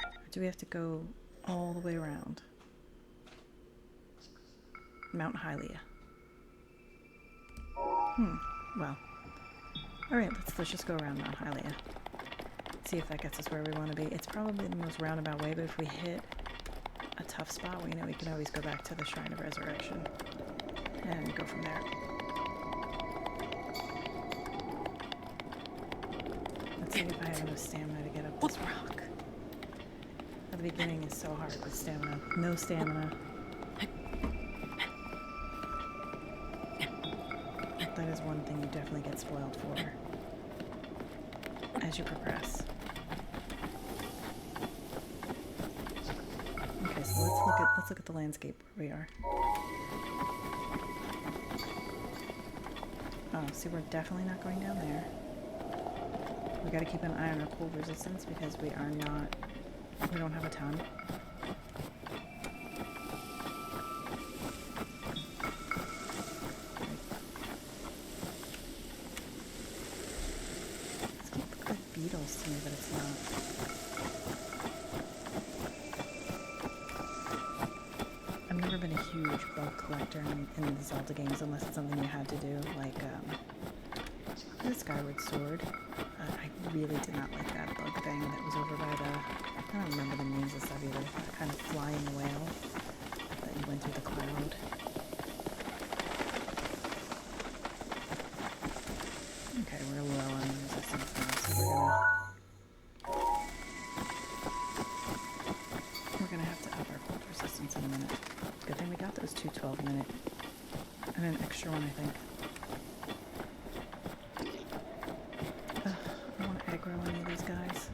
Or do we have to go all the way around? Mount Hylia. Well. Alright, let's just go around Mount Hylia. See if that gets us where we want to be. It's probably the most roundabout way, but if we hit a tough spot, we know we can always go back to the Shrine of Resurrection and go from there. Let's see if I have enough stamina to get up this rock. At the beginning is so hard with stamina. No stamina. That is one thing you definitely get spoiled for as you progress. Okay, so let's look at the landscape where we are. Oh, see, we're definitely not going down there. We gotta keep an eye on our cold resistance because we don't have a ton. Beetles to me, but it's not. I've never been a huge bug collector in the Zelda games unless it's something you had to do, like the Skyward Sword. I really did not like that bug thing that was over by the, I don't remember the names of stuff either, that kind of flying whale that you went through the cloud. Okay, we're low on resistance now, so we're gonna have to up our cold resistance in a minute. Good thing we got those 2 12-minute and an extra one, I think. I don't want to aggro any of these guys.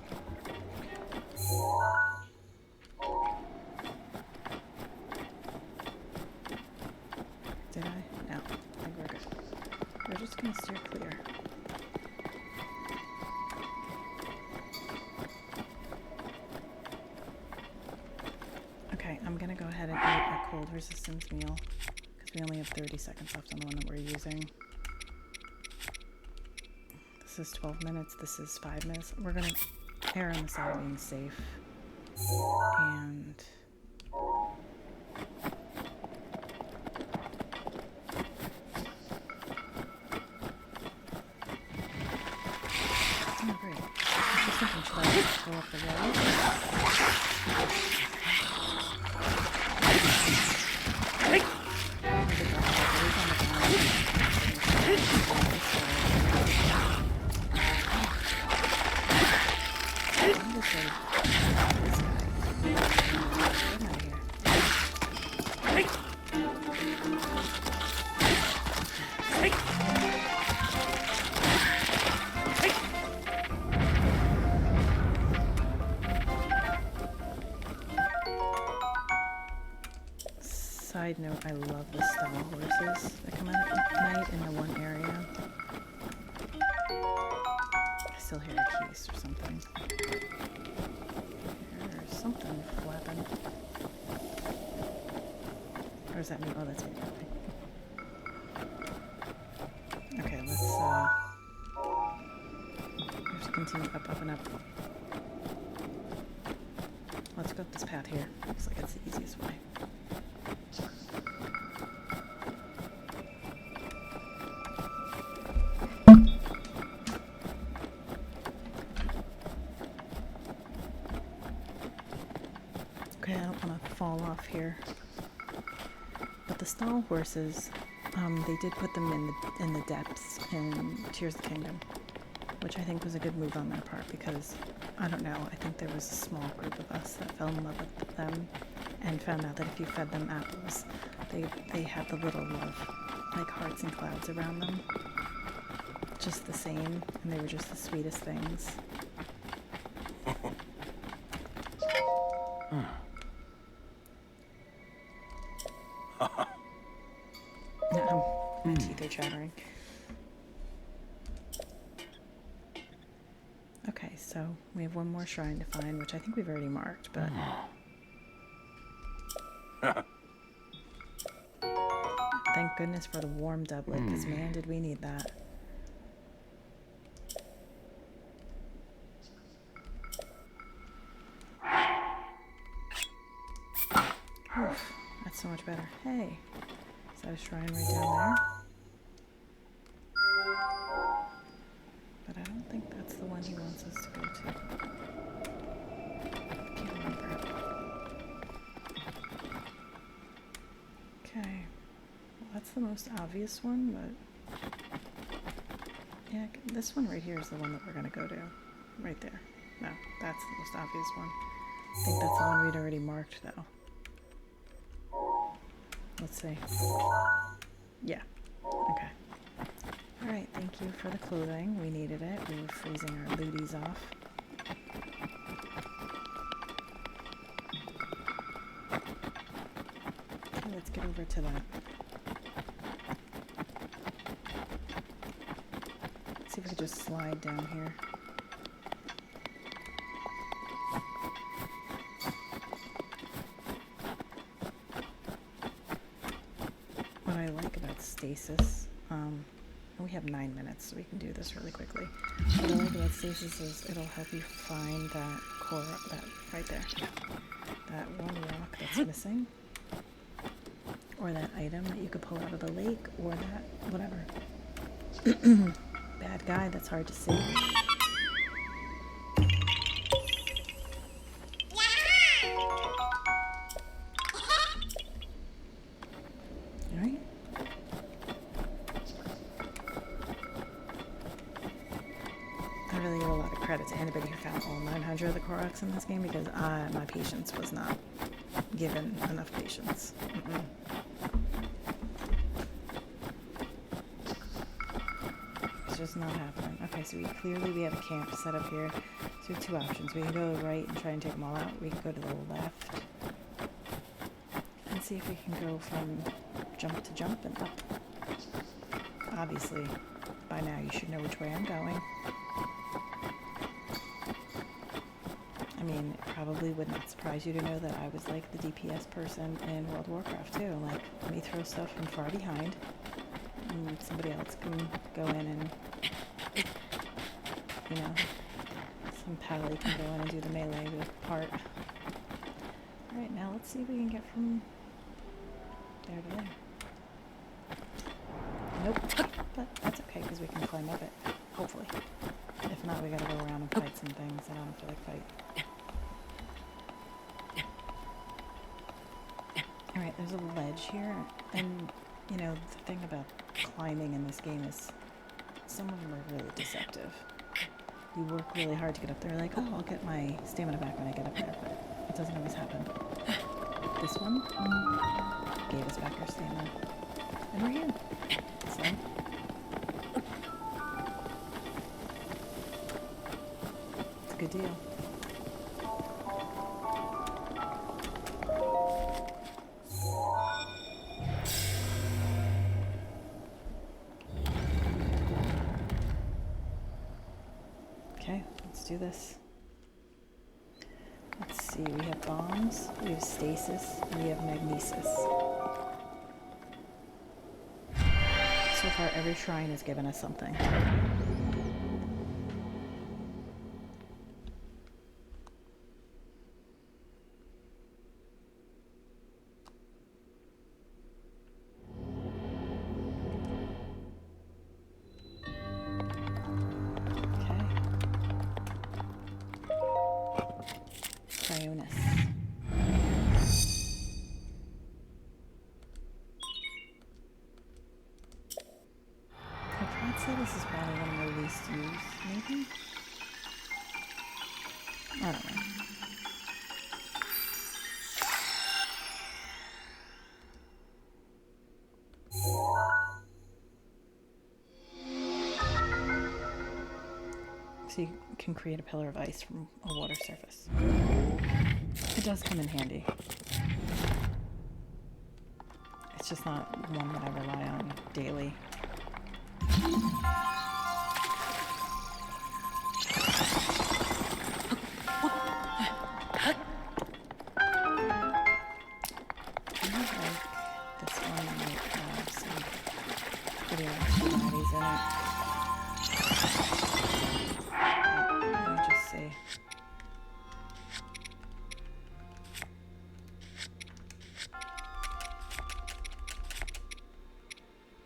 Did I? No, I think we're good. We're just gonna steer clear. Okay, I'm gonna go ahead and eat a cold resistance meal because we only have 30 seconds left on the one that we're using. This is 12 minutes, this is 5 minutes. We're gonna err on the side of being safe. And oh, great. I was thinking, should I just go up the road? Side note, I love the stall horses that come out at night in the one area. I still hear a keys or something. There's something flapping. Or is that me? Oh, that's me. Okay, let's continue up, up, and up. Let's go up this path here. Looks like it's the easiest way. Okay, I don't want to fall off here. But the stall horses, they did put them in the depths in Tears of the Kingdom, which I think was a good move on their part because, I don't know, I think there was a small group of us that fell in love with them and found out that if you fed them apples, they had the little love, like hearts and clouds around them, just the same, and they were just the sweetest things. My teeth are chattering. Okay, so we have one more shrine to find, which I think we've already marked, but... Thank goodness for the warm doublet, because man, did we need that. Oof, that's so much better. Hey, is that a shrine right down there? But I don't think that's the one he wants us to go to. I can't remember. Okay. Well, that's the most obvious one, but... Yeah, this one right here is the one that we're going to go to. Right there. No, that's the most obvious one. I think that's the one we'd already marked, though. Let's see. Yeah. Okay. Alright, thank you for the clothing. We needed it. We were freezing our looties off. Okay, let's get over to that. Let's see if we could just slide down here. What I like about stasis, we have 9 minutes, so we can do this really quickly. What I like about stasis is it'll help you find that core, that right there, that one rock that's missing, or that item that you could pull out of the lake, or that whatever bad guy that's hard to see. Credit to anybody who found all 900 of the Koroks in this game because my patience was not given enough patience. It's just not happening. Okay, so we have a camp set up here. So we have two options. We can go to the right and try and take them all out. We can go to the left and see if we can go from jump to jump and up. Obviously, by now you should know which way I'm going. I mean, it probably would not surprise you to know that I was like the DPS person in World of Warcraft too. Like, let me throw stuff from far behind, and somebody else can go in and, you know, some pally can go in and do the melee part. Alright, now let's see if we can get from there to there. Nope, but that's okay because we can climb up it, hopefully. If not, we gotta go around and fight some things. I don't have to like fight. Alright, there's a ledge here, and, you know, the thing about climbing in this game is some of them are really deceptive. You work really hard to get up there, like, oh, I'll get my stamina back when I get up there, but it doesn't always happen. This one gave us back our stamina, and we're here. So, it's a good deal. Okay, let's do this. Let's see, we have bombs, we have stasis, and we have magnesis. So far, every shrine has given us something. say this is probably one of my least used, maybe? I don't know. So you can create a pillar of ice from a water surface. It does come in handy. It's just not one that I rely on daily. This one might have some pretty functionalities in it. Let me just see.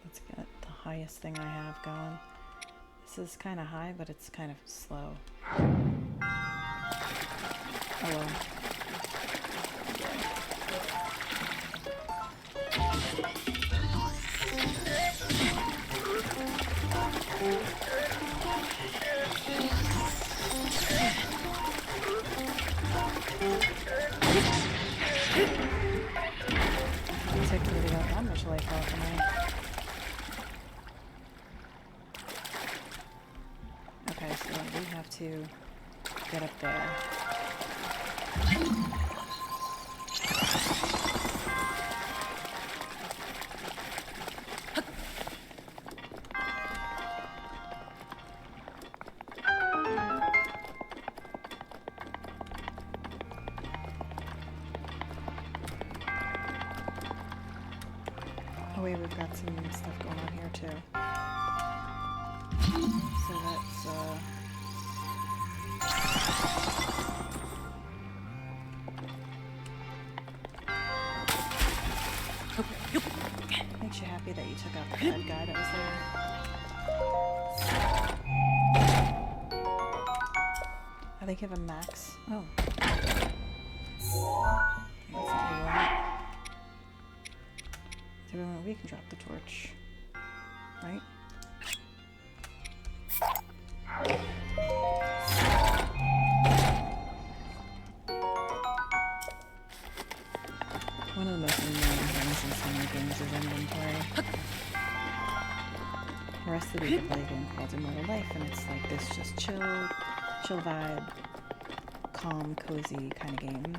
Let's get the highest thing I have going. This is kind of high, but it's kind of slow. Oh well. It took really about that much life off of me. Okay, so we have to get up there. Oh wait, we've got some stuff going on here too. So that's makes you happy that you took out the bad guy that was there. I think you have a max. Oh. That's what we want. We can drop the torch, right? One of the most annoying things in so many games is inventory. The rest of the week I play a game called Immortal Life, and it's like this just chill vibe, calm, cozy kind of game.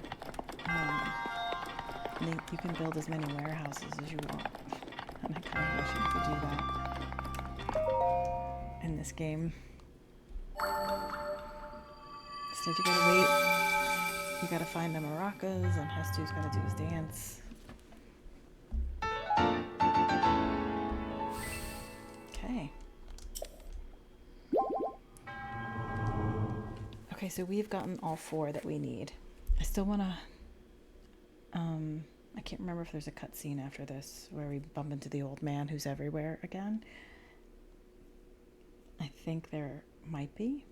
And you can build as many warehouses as you want. And I kind of wish you could do that in this game. Instead you gotta wait. You gotta find the maracas, and Hestu's gotta do his dance. Okay. Okay, so we've gotten all 4 that we need. I still wanna... I can't remember if there's a cutscene after this where we bump into the old man who's everywhere again. I think there might be.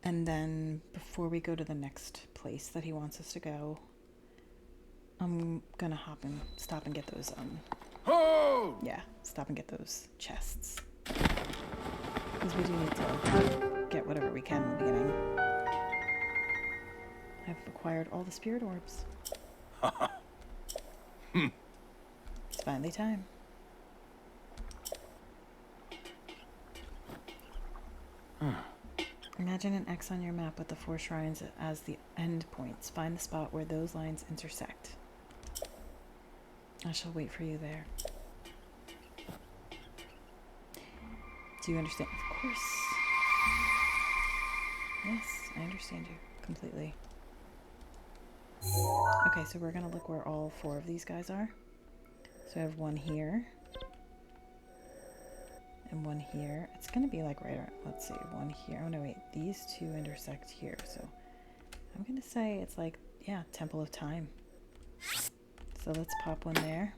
And then before we go to the next place that he wants us to go, I'm gonna stop and get those, Ho! yeah, stop and get those chests. Because we do need to get whatever we can in the beginning. I've acquired all the spirit orbs. It's finally time. Imagine an X on your map with the 4 shrines as the end points. Find the spot where those lines intersect. I shall wait for you there. Do you understand? Of course. Yes, I understand you completely. Okay, so we're gonna look where all 4 of these guys are. So I have one here. And one here. It's gonna be like right around, let's see, one here. Oh no, wait, these 2 intersect here. So I'm gonna say it's like, yeah, Temple of Time. So let's pop one there.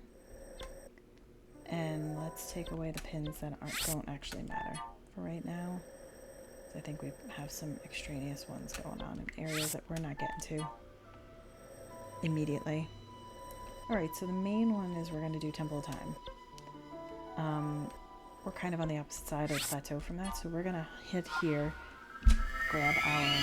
And let's take away the pins that don't actually matter for right now. I think we have some extraneous ones going on in areas that we're not getting to immediately. Alright, so the main one is we're going to do Temple of Time. we're kind of on the opposite side of the plateau from that, so we're gonna hit here, grab our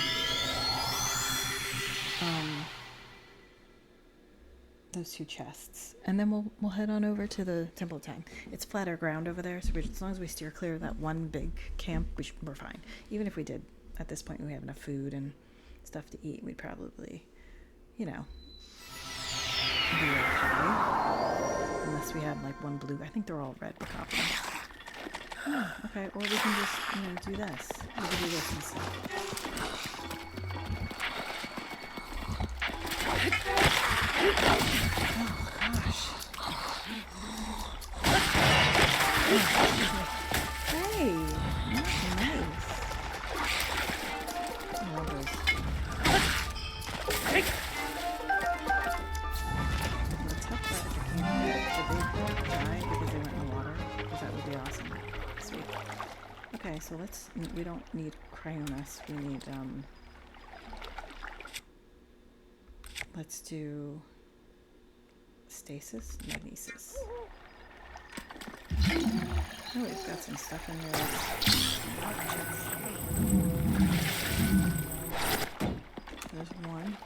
those 2 chests, and then we'll head on over to the Temple of Time. It's flatter ground over there, so as long as we steer clear of that one big camp, we're fine. Even if we did, at this point, we have enough food and stuff to eat, we'd probably, you know, be okay. Unless we had like one blue. I think they're all red with copper. Oh, okay, or we can just, you know, do this. We can do this instead. Oh, gosh. Hey, nice. I love those. The tough part if you can't die because they went in the water, because that would be awesome. Sweet. Okay, so we don't need Cryonis, we need, let's do stasis, magnesis. Oh, we've got some stuff in there. There's one.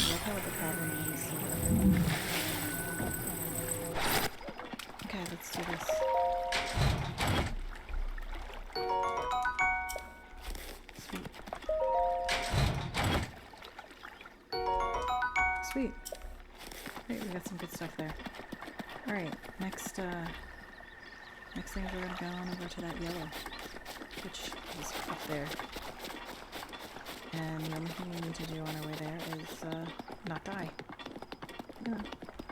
Look how the problem is. Okay, let's do this. Sweet. Sweet. Great, we got some good stuff there. Alright, next thing is we're gonna go on over to that yellow, which is up there. And the only thing we need to do on our way there is not die. You know,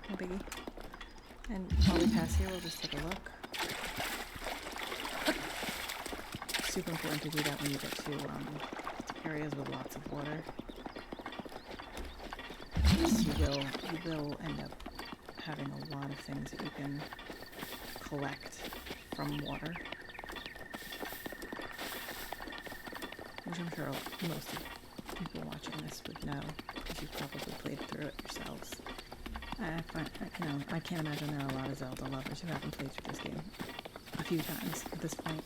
no biggie. And while we pass here, we'll just take a look. Super important to do that when you get to areas with lots of water. You will end up having a lot of things that you can collect from water, which I'm sure most of people watching this would know, because you've probably played through it yourselves. I can't imagine there are a lot of Zelda lovers who haven't played through this game a few times at this point.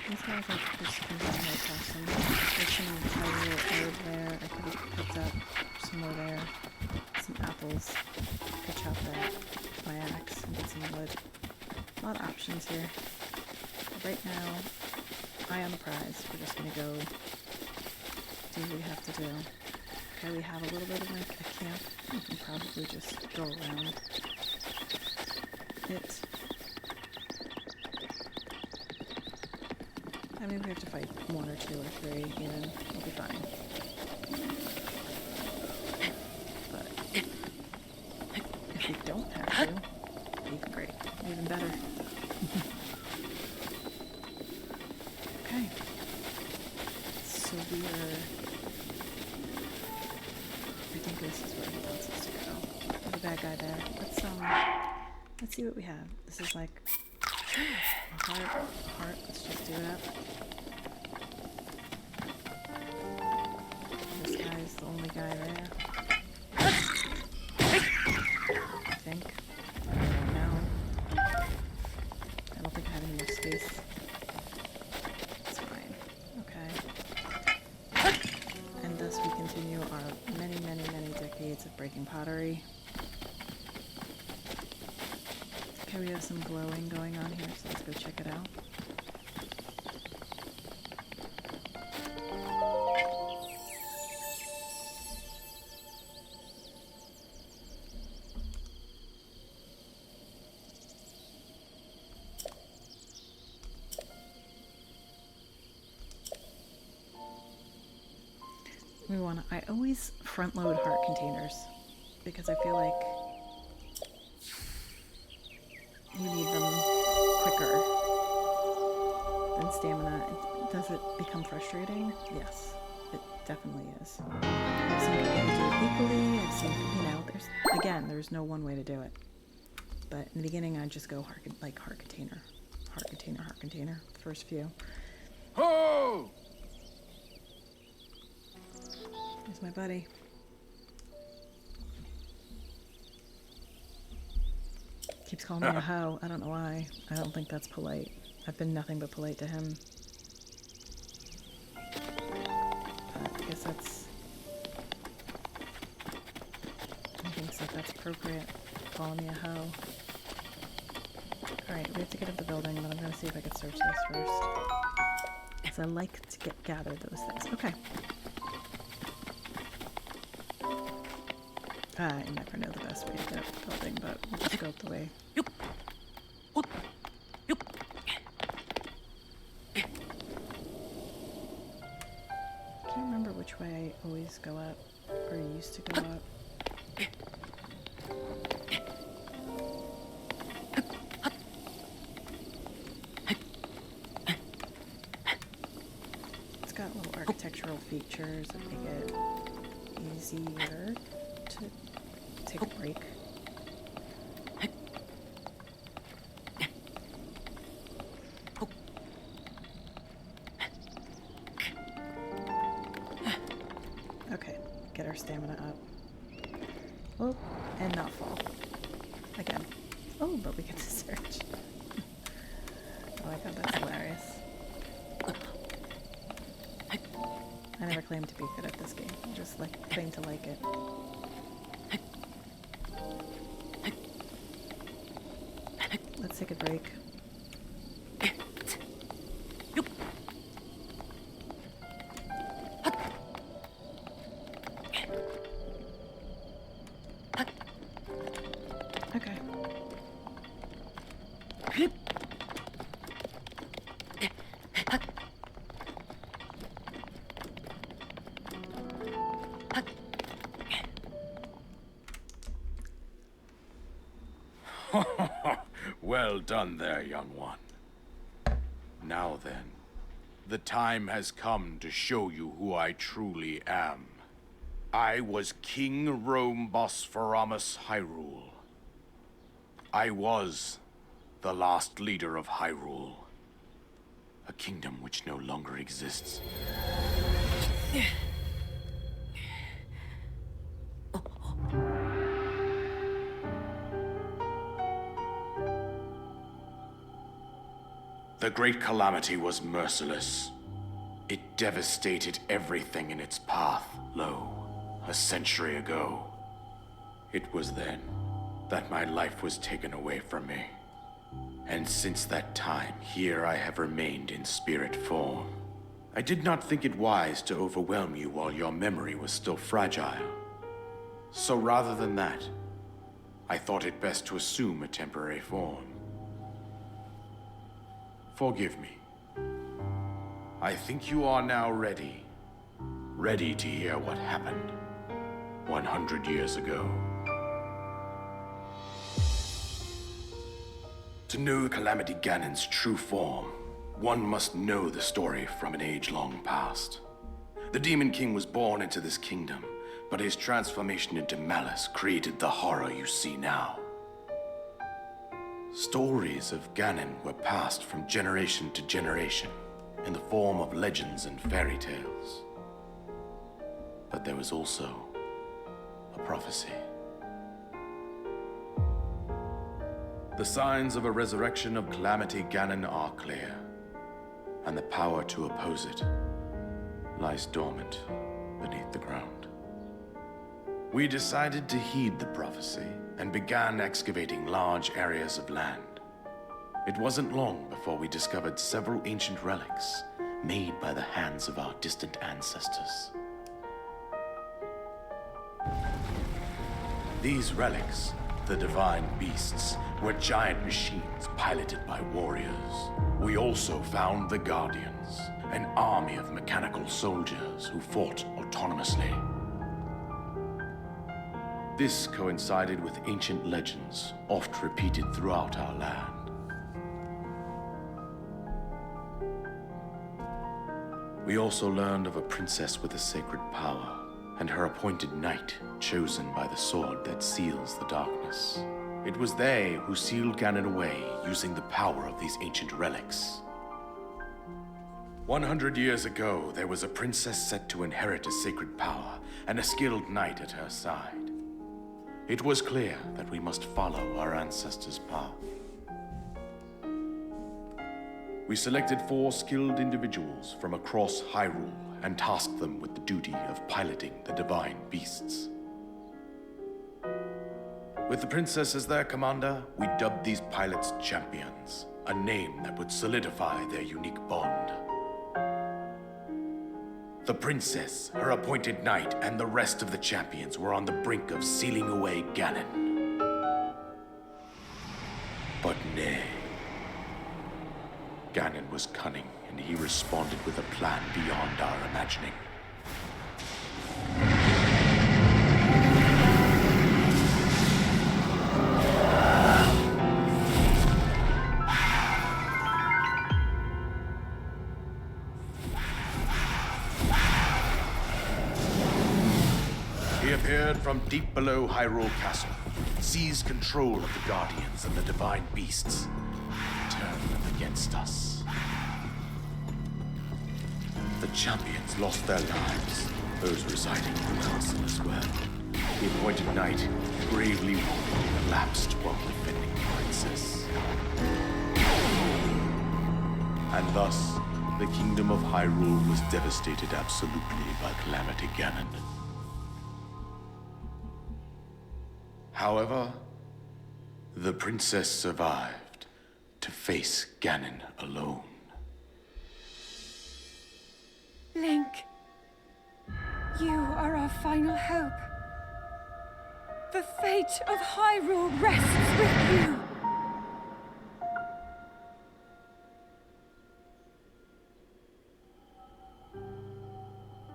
These guys are just convenient no custom. There's some tiny herb there. I could have picked up some more there. Some apples. Could chop that with my axe and get some wood. A lot of options here. But right now, eye on the prize. We're just gonna go do what we have to do. Okay, we have a little bit of like a camp. We can probably just go around it. I mean, we have to fight 1 or 2 or 3, even. We'll be fine. But if we don't have to, even great. Even better. Okay. So I think this is where he wants us to go. There's a bad guy there. Let's see what we have. This is like a heart. Let's just do it up. This guy's the only guy there. I think. I don't know. I don't think I have any more space. It's fine. Okay. And thus we continue our many, many, many decades of breaking pottery. Okay, we have some glowing going on here, so let's go check it out. I always front load heart containers because I feel like you need them quicker than stamina. Does it become frustrating? Yes, it definitely is. I've seen people do it equally. I've seen, there's no one way to do it. But in the beginning, I'd just go heart container, first few. Ho! Here's my buddy. Keeps calling me a hoe. I don't know why. I don't think that's polite. I've been nothing but polite to him. But I guess that's... He thinks that that's appropriate. Calling me a hoe. Alright, we have to get up the building, but I'm gonna see if I can search this first. Because I like to gather those things. Okay. I never know the best way to get up the building, but we'll just go up the way. I can't remember which way I always go up, or used to go up. It's got little architectural features that make it easier to take a break. Okay, get our stamina up. Oh, and not fall. Again. Oh, but we get to search. Oh my god, that's hilarious. I never claimed to be good at this game. I just claim to like it. Let's take a break. Okay. Well done there, young one. Now then, the time has come to show you who I truly am. I was King Rome Bosphoramus Hyrule. I was the last leader of Hyrule, a kingdom which no longer exists. The Great Calamity was merciless. It devastated everything in its path, a century ago. It was then that my life was taken away from me. And since that time, here I have remained in spirit form. I did not think it wise to overwhelm you while your memory was still fragile. So rather than that, I thought it best to assume a temporary form. Forgive me. I think you are now ready. Ready to hear what happened 100 years ago. To know Calamity Ganon's true form, one must know the story from an age long past. The Demon King was born into this kingdom, but his transformation into malice created the horror you see now. Stories of Ganon were passed from generation to generation in the form of legends and fairy tales. But there was also a prophecy. The signs of a resurrection of Calamity Ganon are clear, and the power to oppose it lies dormant beneath the ground. We decided to heed the prophecy and began excavating large areas of land. It wasn't long before we discovered several ancient relics made by the hands of our distant ancestors. These relics, the divine beasts, were giant machines piloted by warriors. We also found the Guardians, an army of mechanical soldiers who fought autonomously. This coincided with ancient legends, oft repeated throughout our land. We also learned of a princess with a sacred power, and her appointed knight, chosen by the sword that seals the darkness. It was they who sealed Ganon away using the power of these ancient relics. 100 years ago, there was a princess set to inherit a sacred power, and a skilled knight at her side. It was clear that we must follow our ancestors' path. We selected 4 skilled individuals from across Hyrule and tasked them with the duty of piloting the divine beasts. With the princess as their commander, we dubbed these pilots champions, a name that would solidify their unique bond. The princess, her appointed knight, and the rest of the champions were on the brink of sealing away Ganon. But nay. Ganon was cunning, and he responded with a plan beyond our imagining. He appeared from deep below Hyrule Castle, seized control of the Guardians and the Divine Beasts, turned them against us. The champions lost their lives, those residing in the castle as well. The appointed knight, bravely wounded, collapsed while defending the princess. And thus, the kingdom of Hyrule was devastated absolutely by Calamity Ganon. However, the princess survived to face Ganon alone. Link, you are our final hope. The fate of Hyrule rests with you.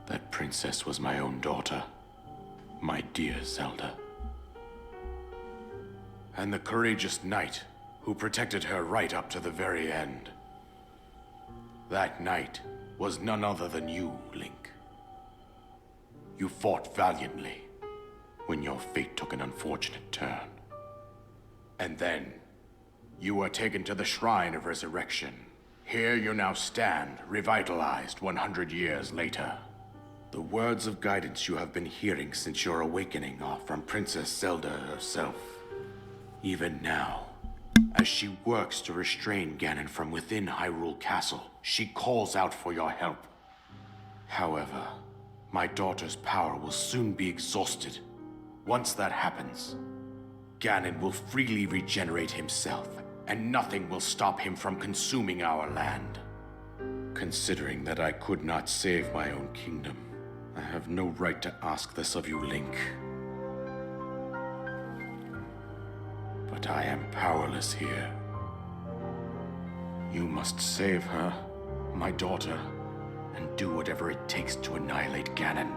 That princess was my own daughter, my dear Zelda. And the courageous knight who protected her right up to the very end. That knight was none other than you, Link. You fought valiantly when your fate took an unfortunate turn. And then, you were taken to the Shrine of Resurrection. Here you now stand, revitalized 100 years later. The words of guidance you have been hearing since your awakening are from Princess Zelda herself. Even now, as she works to restrain Ganon from within Hyrule Castle, she calls out for your help. However, my daughter's power will soon be exhausted. Once that happens, Ganon will freely regenerate himself, and nothing will stop him from consuming our land. Considering that I could not save my own kingdom, I have no right to ask this of you, Link. But I am powerless here. You must save her, my daughter, and do whatever it takes to annihilate Ganon.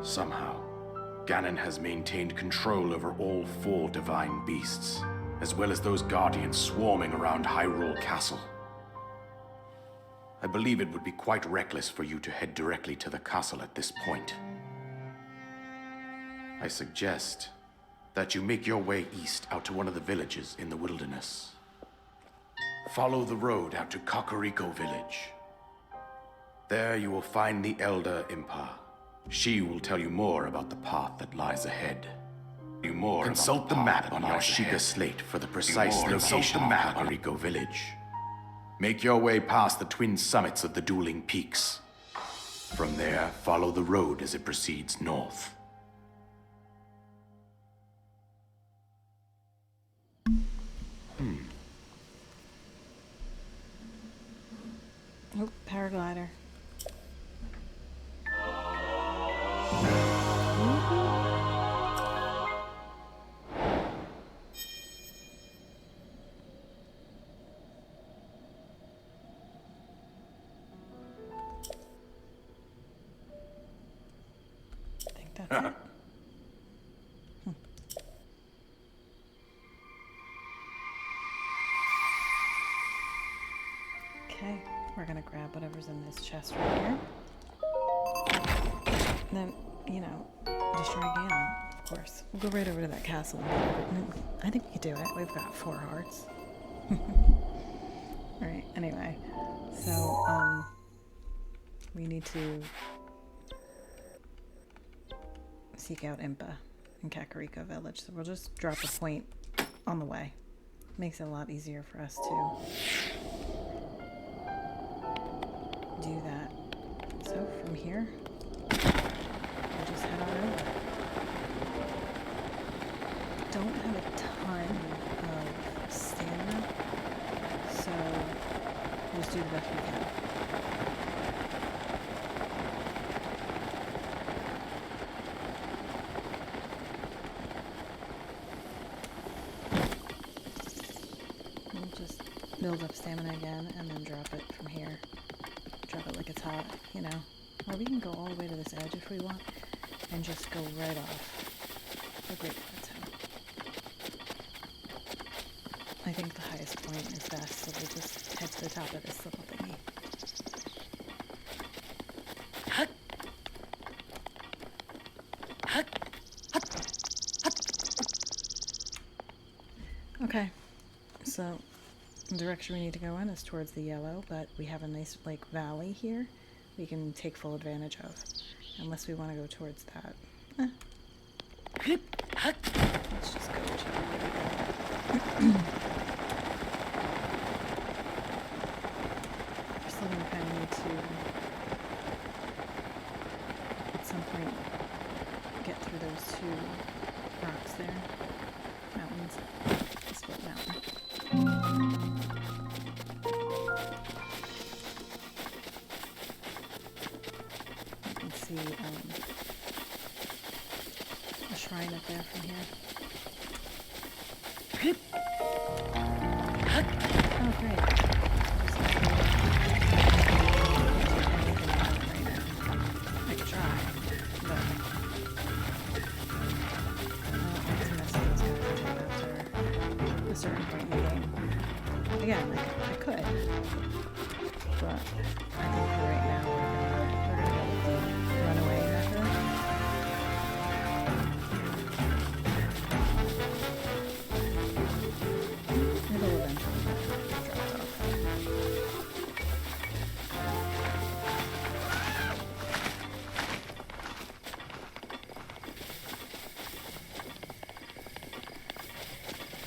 Somehow, Ganon has maintained control over all 4 divine beasts, as well as those guardians swarming around Hyrule Castle. I believe it would be quite reckless for you to head directly to the castle at this point. I suggest that you make your way east out to one of the villages in the wilderness. Follow the road out to Kakariko Village. There you will find the Elder Impa. She will tell you more about the path that lies ahead. Consult the map on your Sheikah slate for the precise location of Kakariko Village. Make your way past the twin summits of the dueling peaks. From there, follow the road as it proceeds north. Oh, paraglider. I think that's it. Okay, we're gonna grab whatever's in this chest right here. And then, you know, destroy Ganon, of course. We'll go right over to that castle. I think we could do it. We've got 4 hearts. Alright, anyway. So, we need to seek out Impa in Kakariko Village. So we'll just drop a point on the way. Makes it a lot easier for us to do that. So from here, we'll just head on over. Don't have a ton of stamina, so we'll just do the best we can. We'll just build up stamina again and then drop it from here. Drop it like it's hot, you know. Or we can go all the way to this edge if we want and just go right off the Great Plateau. I think the highest point is best, so we'll just head to the top of this little thingy. Okay, so the direction we need to go in is towards the yellow, but we have a nice like valley here we can take full advantage of, unless we want to go towards that. Let's just go whichever way we go. We're still gonna kind of need to, at some point, get through those two rocks there. Mountains. The split mountain. You can see a shrine up there from here. Oh, great. I could try, but I don't want to mess with those characters after a certain point in the game. Again, I could, but I think for right now we're gonna go with the runaway method. It'll eventually get dropped off.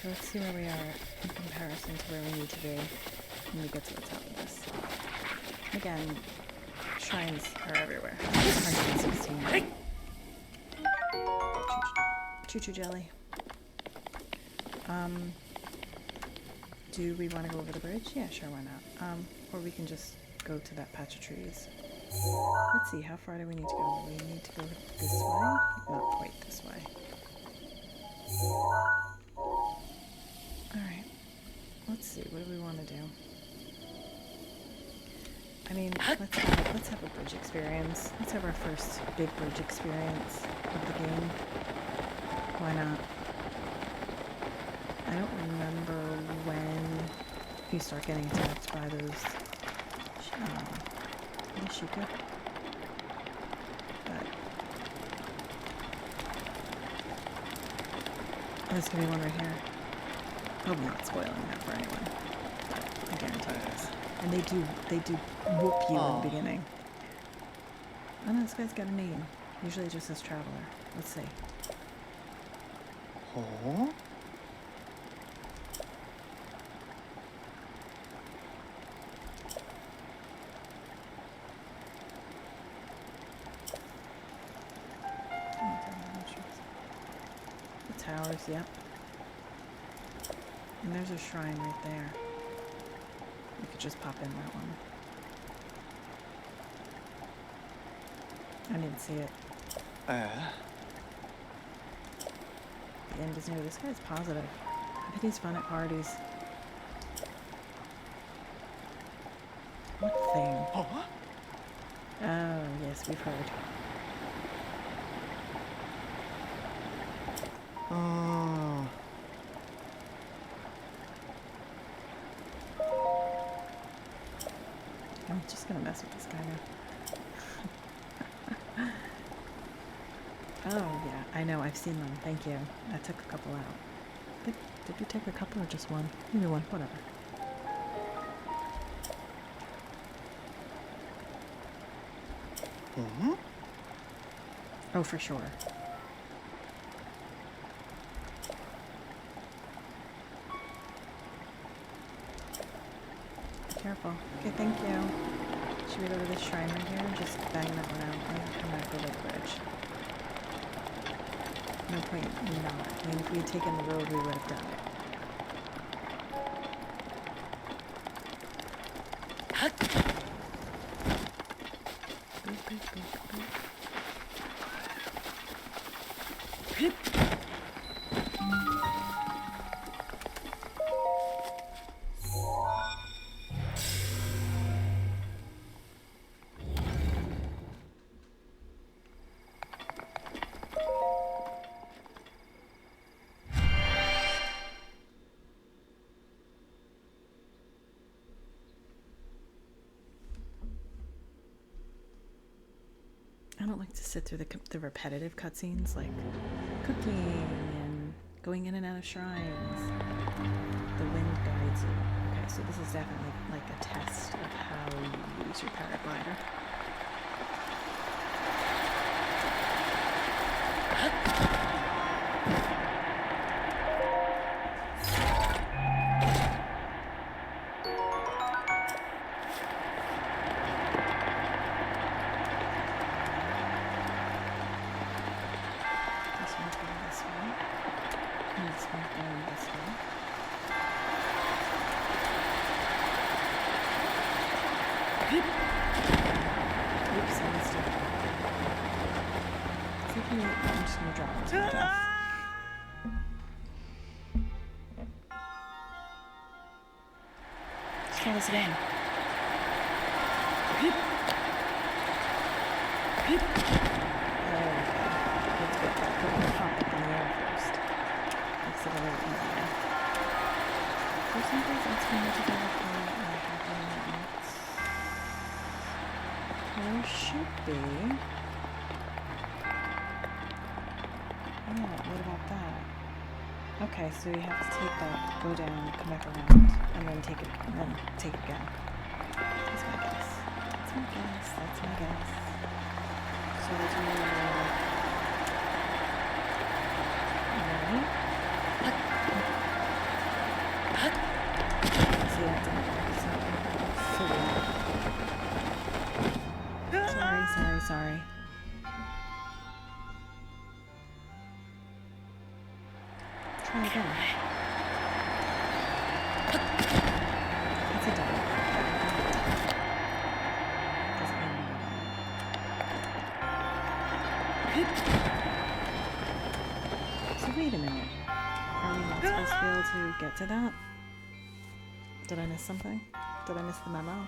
So let's see where we are in comparison to where we need to be when we get to the top of this. Again, shrines are everywhere. 116. Choo-choo jelly. Do we want to go over the bridge? Yeah, sure, why not? Or we can just go to that patch of trees. Let's see, how far do we need to go? We need to go this way? Not quite this way. Alright. Let's see, what do we want to do? I mean, let's have a bridge experience. Let's have our first big bridge experience of the game. Why not? I don't remember when you start getting attacked by those Shika. But there's gonna be one right here. Hope I'm not spoiling that for anyone. But I guarantee it is. And they do whoop you in the beginning. Oh no, this guy's got a name. Usually it just says Traveler. Let's see. Oh? The towers, yep. And there's a shrine right there. We could just pop in that one. I didn't see it. The end is near. This guy's positive. I bet he's fun at parties. What thing? Oh? Oh, yes, we've heard. Oh. I'm just gonna mess with this guy now. Oh, yeah, I know, I've seen them. Thank you. I took a couple out. Did you take a couple or just one? Maybe one, whatever. Oh, for sure. Careful. Okay, thank you. Should we go to this shrine right here and just bang that one out? I'm gonna go to the bridge. No point in not. I mean, if we had taken the road, we would have done it. I don't like to sit through the repetitive cutscenes, like cooking and going in and out of shrines. The wind guides you. Okay, so this is definitely like a test of how you use your paraglider. I'm just gonna drop it to my death. Let's try this again. There we go. Let's get that put up in the air first. Makes it a little easier. For some reason, it's going to go with there should be. Yeah, what about that? Okay, so you have to take that, go down, come back around, and then take it again. That's my guess. That's my guess. So we'll do see that didn't work. Sorry. Try again. It's a double. Doesn't mean so wait a minute. Are we not supposed to be able to get to that? Did I miss something? Did I miss the memo?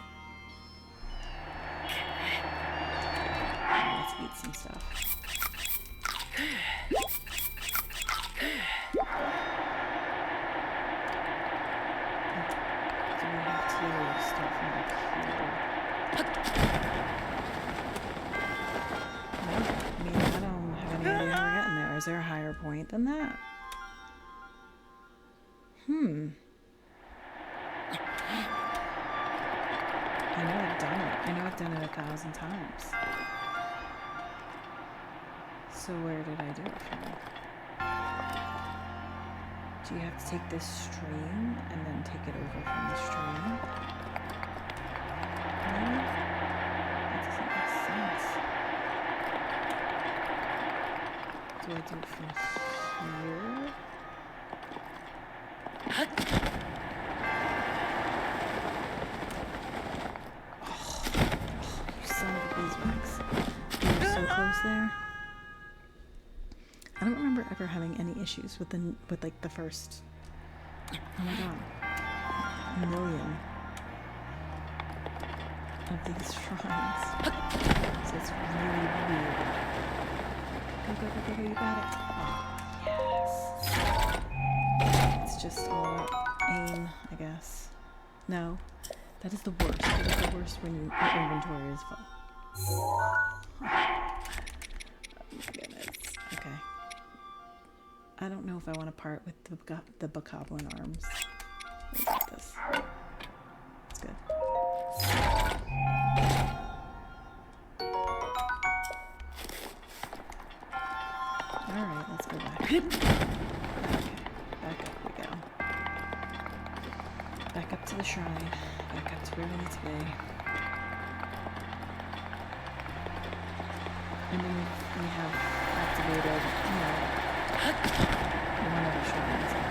Let's eat some stuff. Is there a higher point than that? I know I've done it. I know I've done it 1,000 times. So where did I do it from? Do you have to take this stream and then take it over from the stream? No? That doesn't make sense. Do I do it from here? You son of a beeswax. You were so close there. I don't remember ever having any issues with like the first, oh my god, million of these shrines. So it's really weird. Go, you got it. Oh, yes. It's just all about aim, I guess. No, that is the worst. It is the worst when your inventory is full. Oh my goodness. Okay. I don't know if I want to part with the bokoblin arms. Let me get this. It's good. Okay, back up we go. Back up to the shrine. Back up to where we need to be. And then we have activated, one of the shrines at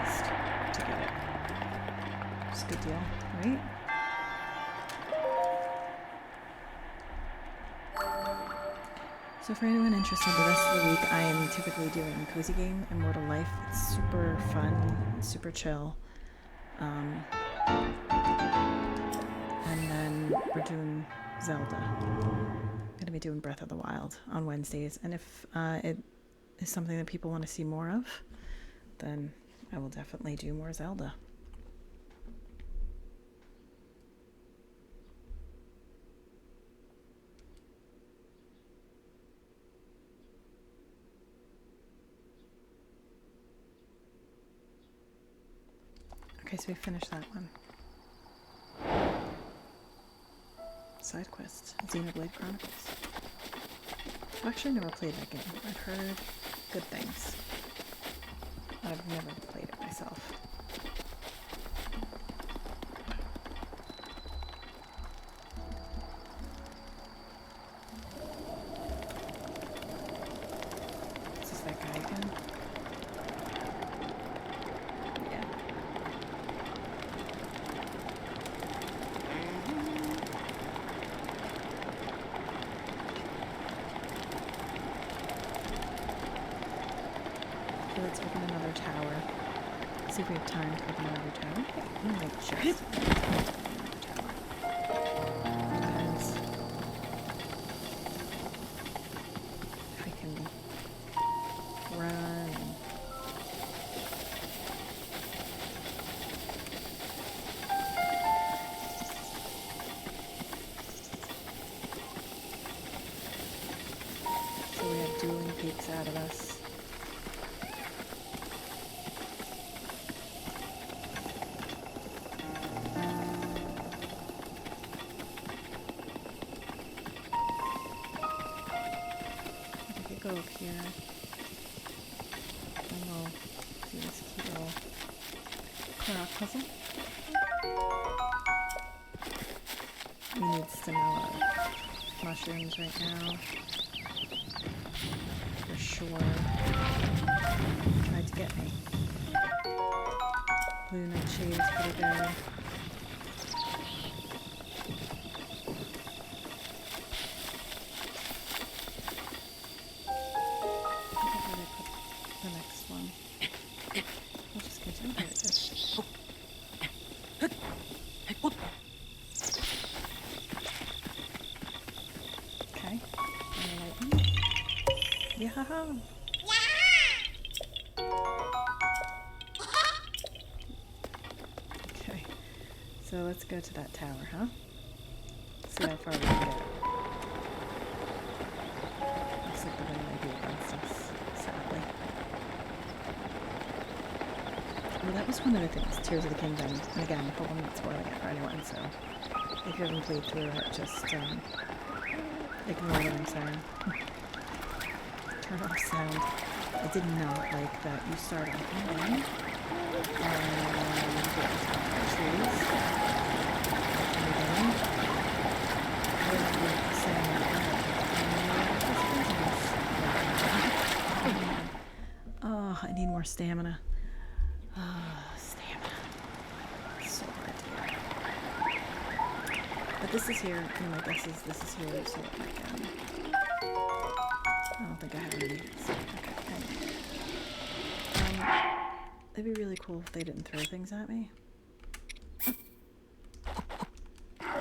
least, to get it. It's a good deal, right? So for anyone interested, the rest of the week I am typically doing Cozy Game Immortal Life. It's super fun, super chill. And then we're doing Zelda. I'm going to be doing Breath of the Wild on Wednesdays. And if it is something that people want to see more of, then I will definitely do more Zelda. Okay, so we finished that one. Side quest, Xenoblade Chronicles. I've actually never played that game. I've heard good things. I've never played it myself. Is this that guy again? Yeah. Okay, let's open another tower. See if we have time to open another tower. We might just open another tower. Depends if we can run. So we have dueling peaks out of us. Go up here, and we'll do this cute little rock puzzle. We need vanilla mushrooms right now, for sure. Tried to get me. Blue nightshade is pretty good. Okay, so let's go to that tower, huh? See how far we can get. Looks like the wind might be against us, sadly. Well, that was one of the things, Tears of the Kingdom. And again, I hope I'm not spoiling it for anyone, so if you haven't played through it, just ignore what I'm saying. Turn off sound. I did not like that you start off in one, and get trees. Oh, I need more stamina. Stamina. It's so hard to get. But this is here, and my guess is this is here, so I can. I don't think I have any. So, okay, anyway. It'd be really cool if they didn't throw things at me. I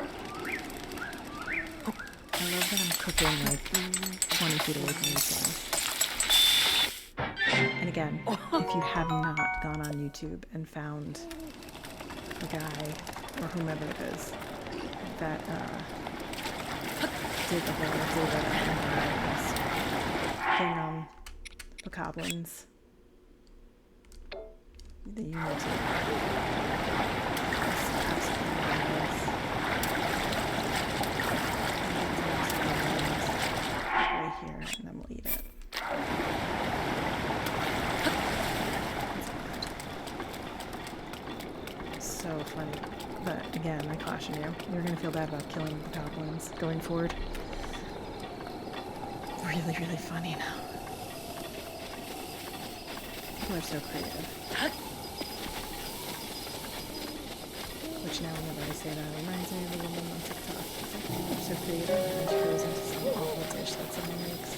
love that I'm cooking like 20 feet away from these guys. And again, if you have not gone on YouTube and found the guy, or whomever it is, that did the whole Zelda thing on the goblins, then you need to right here, and then we'll eat it. so funny. But again, I caution you. You're gonna feel bad about killing the goblins going forward. Really, really funny now. People are so creative. Which now, whenever I say that, reminds me of a woman on TikTok. It's like, they're so creative, and she goes into some awful dish that someone makes.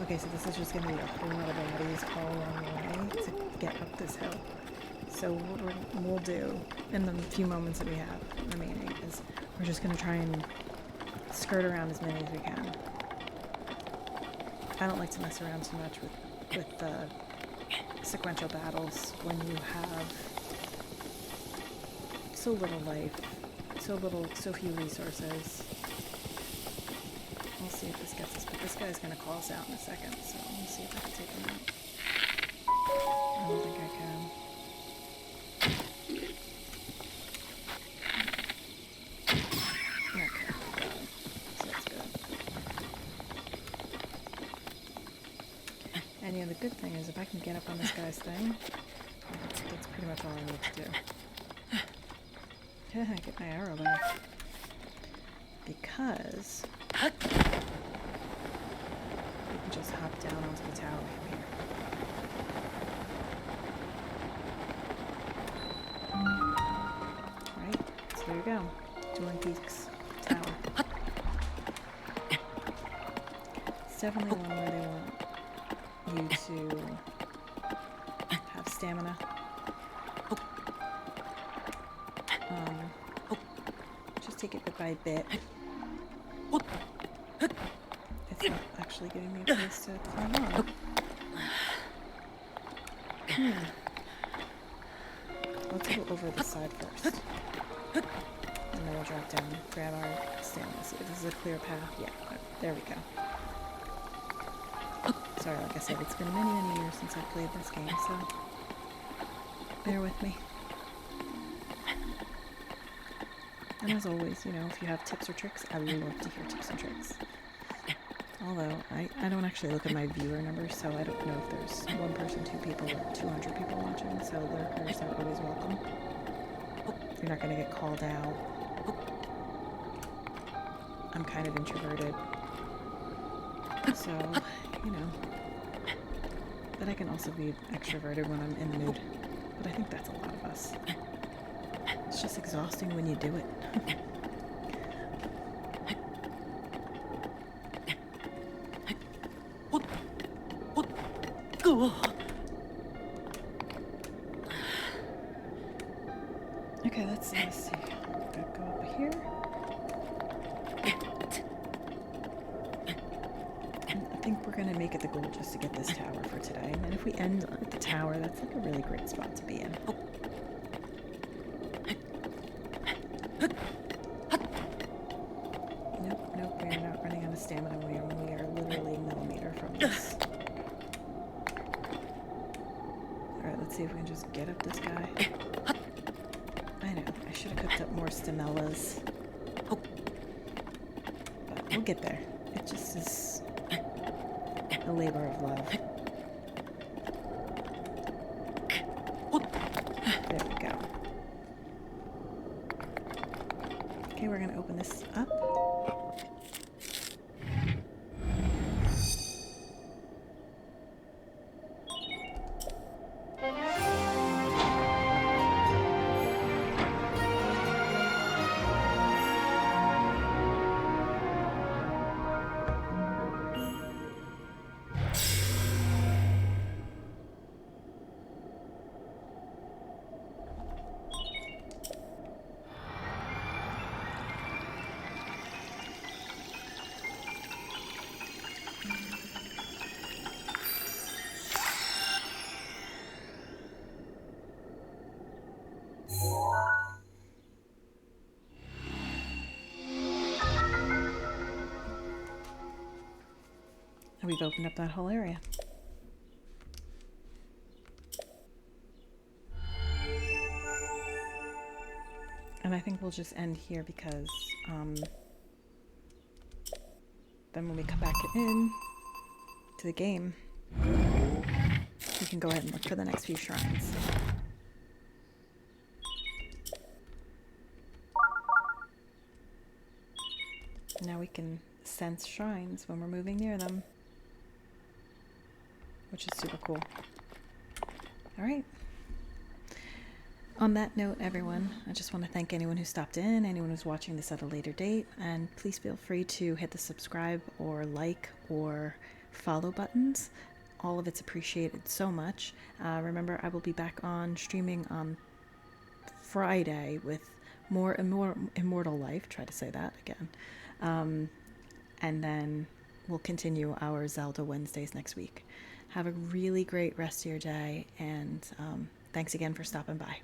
Okay, so this is just going to be a whole lot of bodies all along the way to get up this hill. So what we'll do in the few moments that we have remaining is we're just going to try and skirt around as many as we can. I don't like to mess around too much with the sequential battles when you have so little life, so few resources. We'll see if this gets us, but this guy's gonna call us out in a second, so we'll see if I can take him out. I don't think I can. Okay, so that's good. And yeah, the good thing is if I can get up on this guy's thing, that's pretty much all I need to do. Get my arrow back. Because we can just hop down onto the tower from here. Right, so there you go. Dueling Peaks Tower. It's definitely one where they want you to have stamina. Just take it bit by bit. It's not actually giving me a place to climb on. Let's go over this side first. And then we'll drop down, grab our stamina. See if this is a clear path. Yeah, there we go. Sorry, like I said, it's been many, many years since I played this game, so bear with me. And as always, you know, if you have tips or tricks, I would love to hear tips and tricks. Although, I don't actually look at my viewer numbers, so I don't know if there's 1 person, 2 people, or 200 people watching, so lurkers are always welcome. You're not going to get called out. I'm kind of introverted. So, you know. But I can also be extroverted when I'm in the mood. But I think that's a lot of us. It's just exhausting when you do it. Okay, let's see. Gotta go up here. I think we're gonna make it the goal just to get this tower for today. And then if we end at the tower, that's like a really great spot to be in. Nope, we are not running out of stamina. We are literally a millimeter from this. Alright, let's see if we can just get up this guy. I know, I should have cooked up more stamellas. But we'll get there. It just is a labor of love. There we go. Okay, we're gonna open this up. And we've opened up that whole area. And I think we'll just end here because then when we come back in to the game, we can go ahead and look for the next few shrines. Now we can sense shrines when we're moving near them, which is super cool. All right. On that note, everyone, I just want to thank anyone who stopped in, anyone who's watching this at a later date, and please feel free to hit the subscribe or like or follow buttons. All of it's appreciated so much. Remember, I will be back on streaming on Friday with more Immortal Life. Try to say that again. And then we'll continue our Zelda Wednesdays next week. Have a really great rest of your day, and thanks again for stopping by.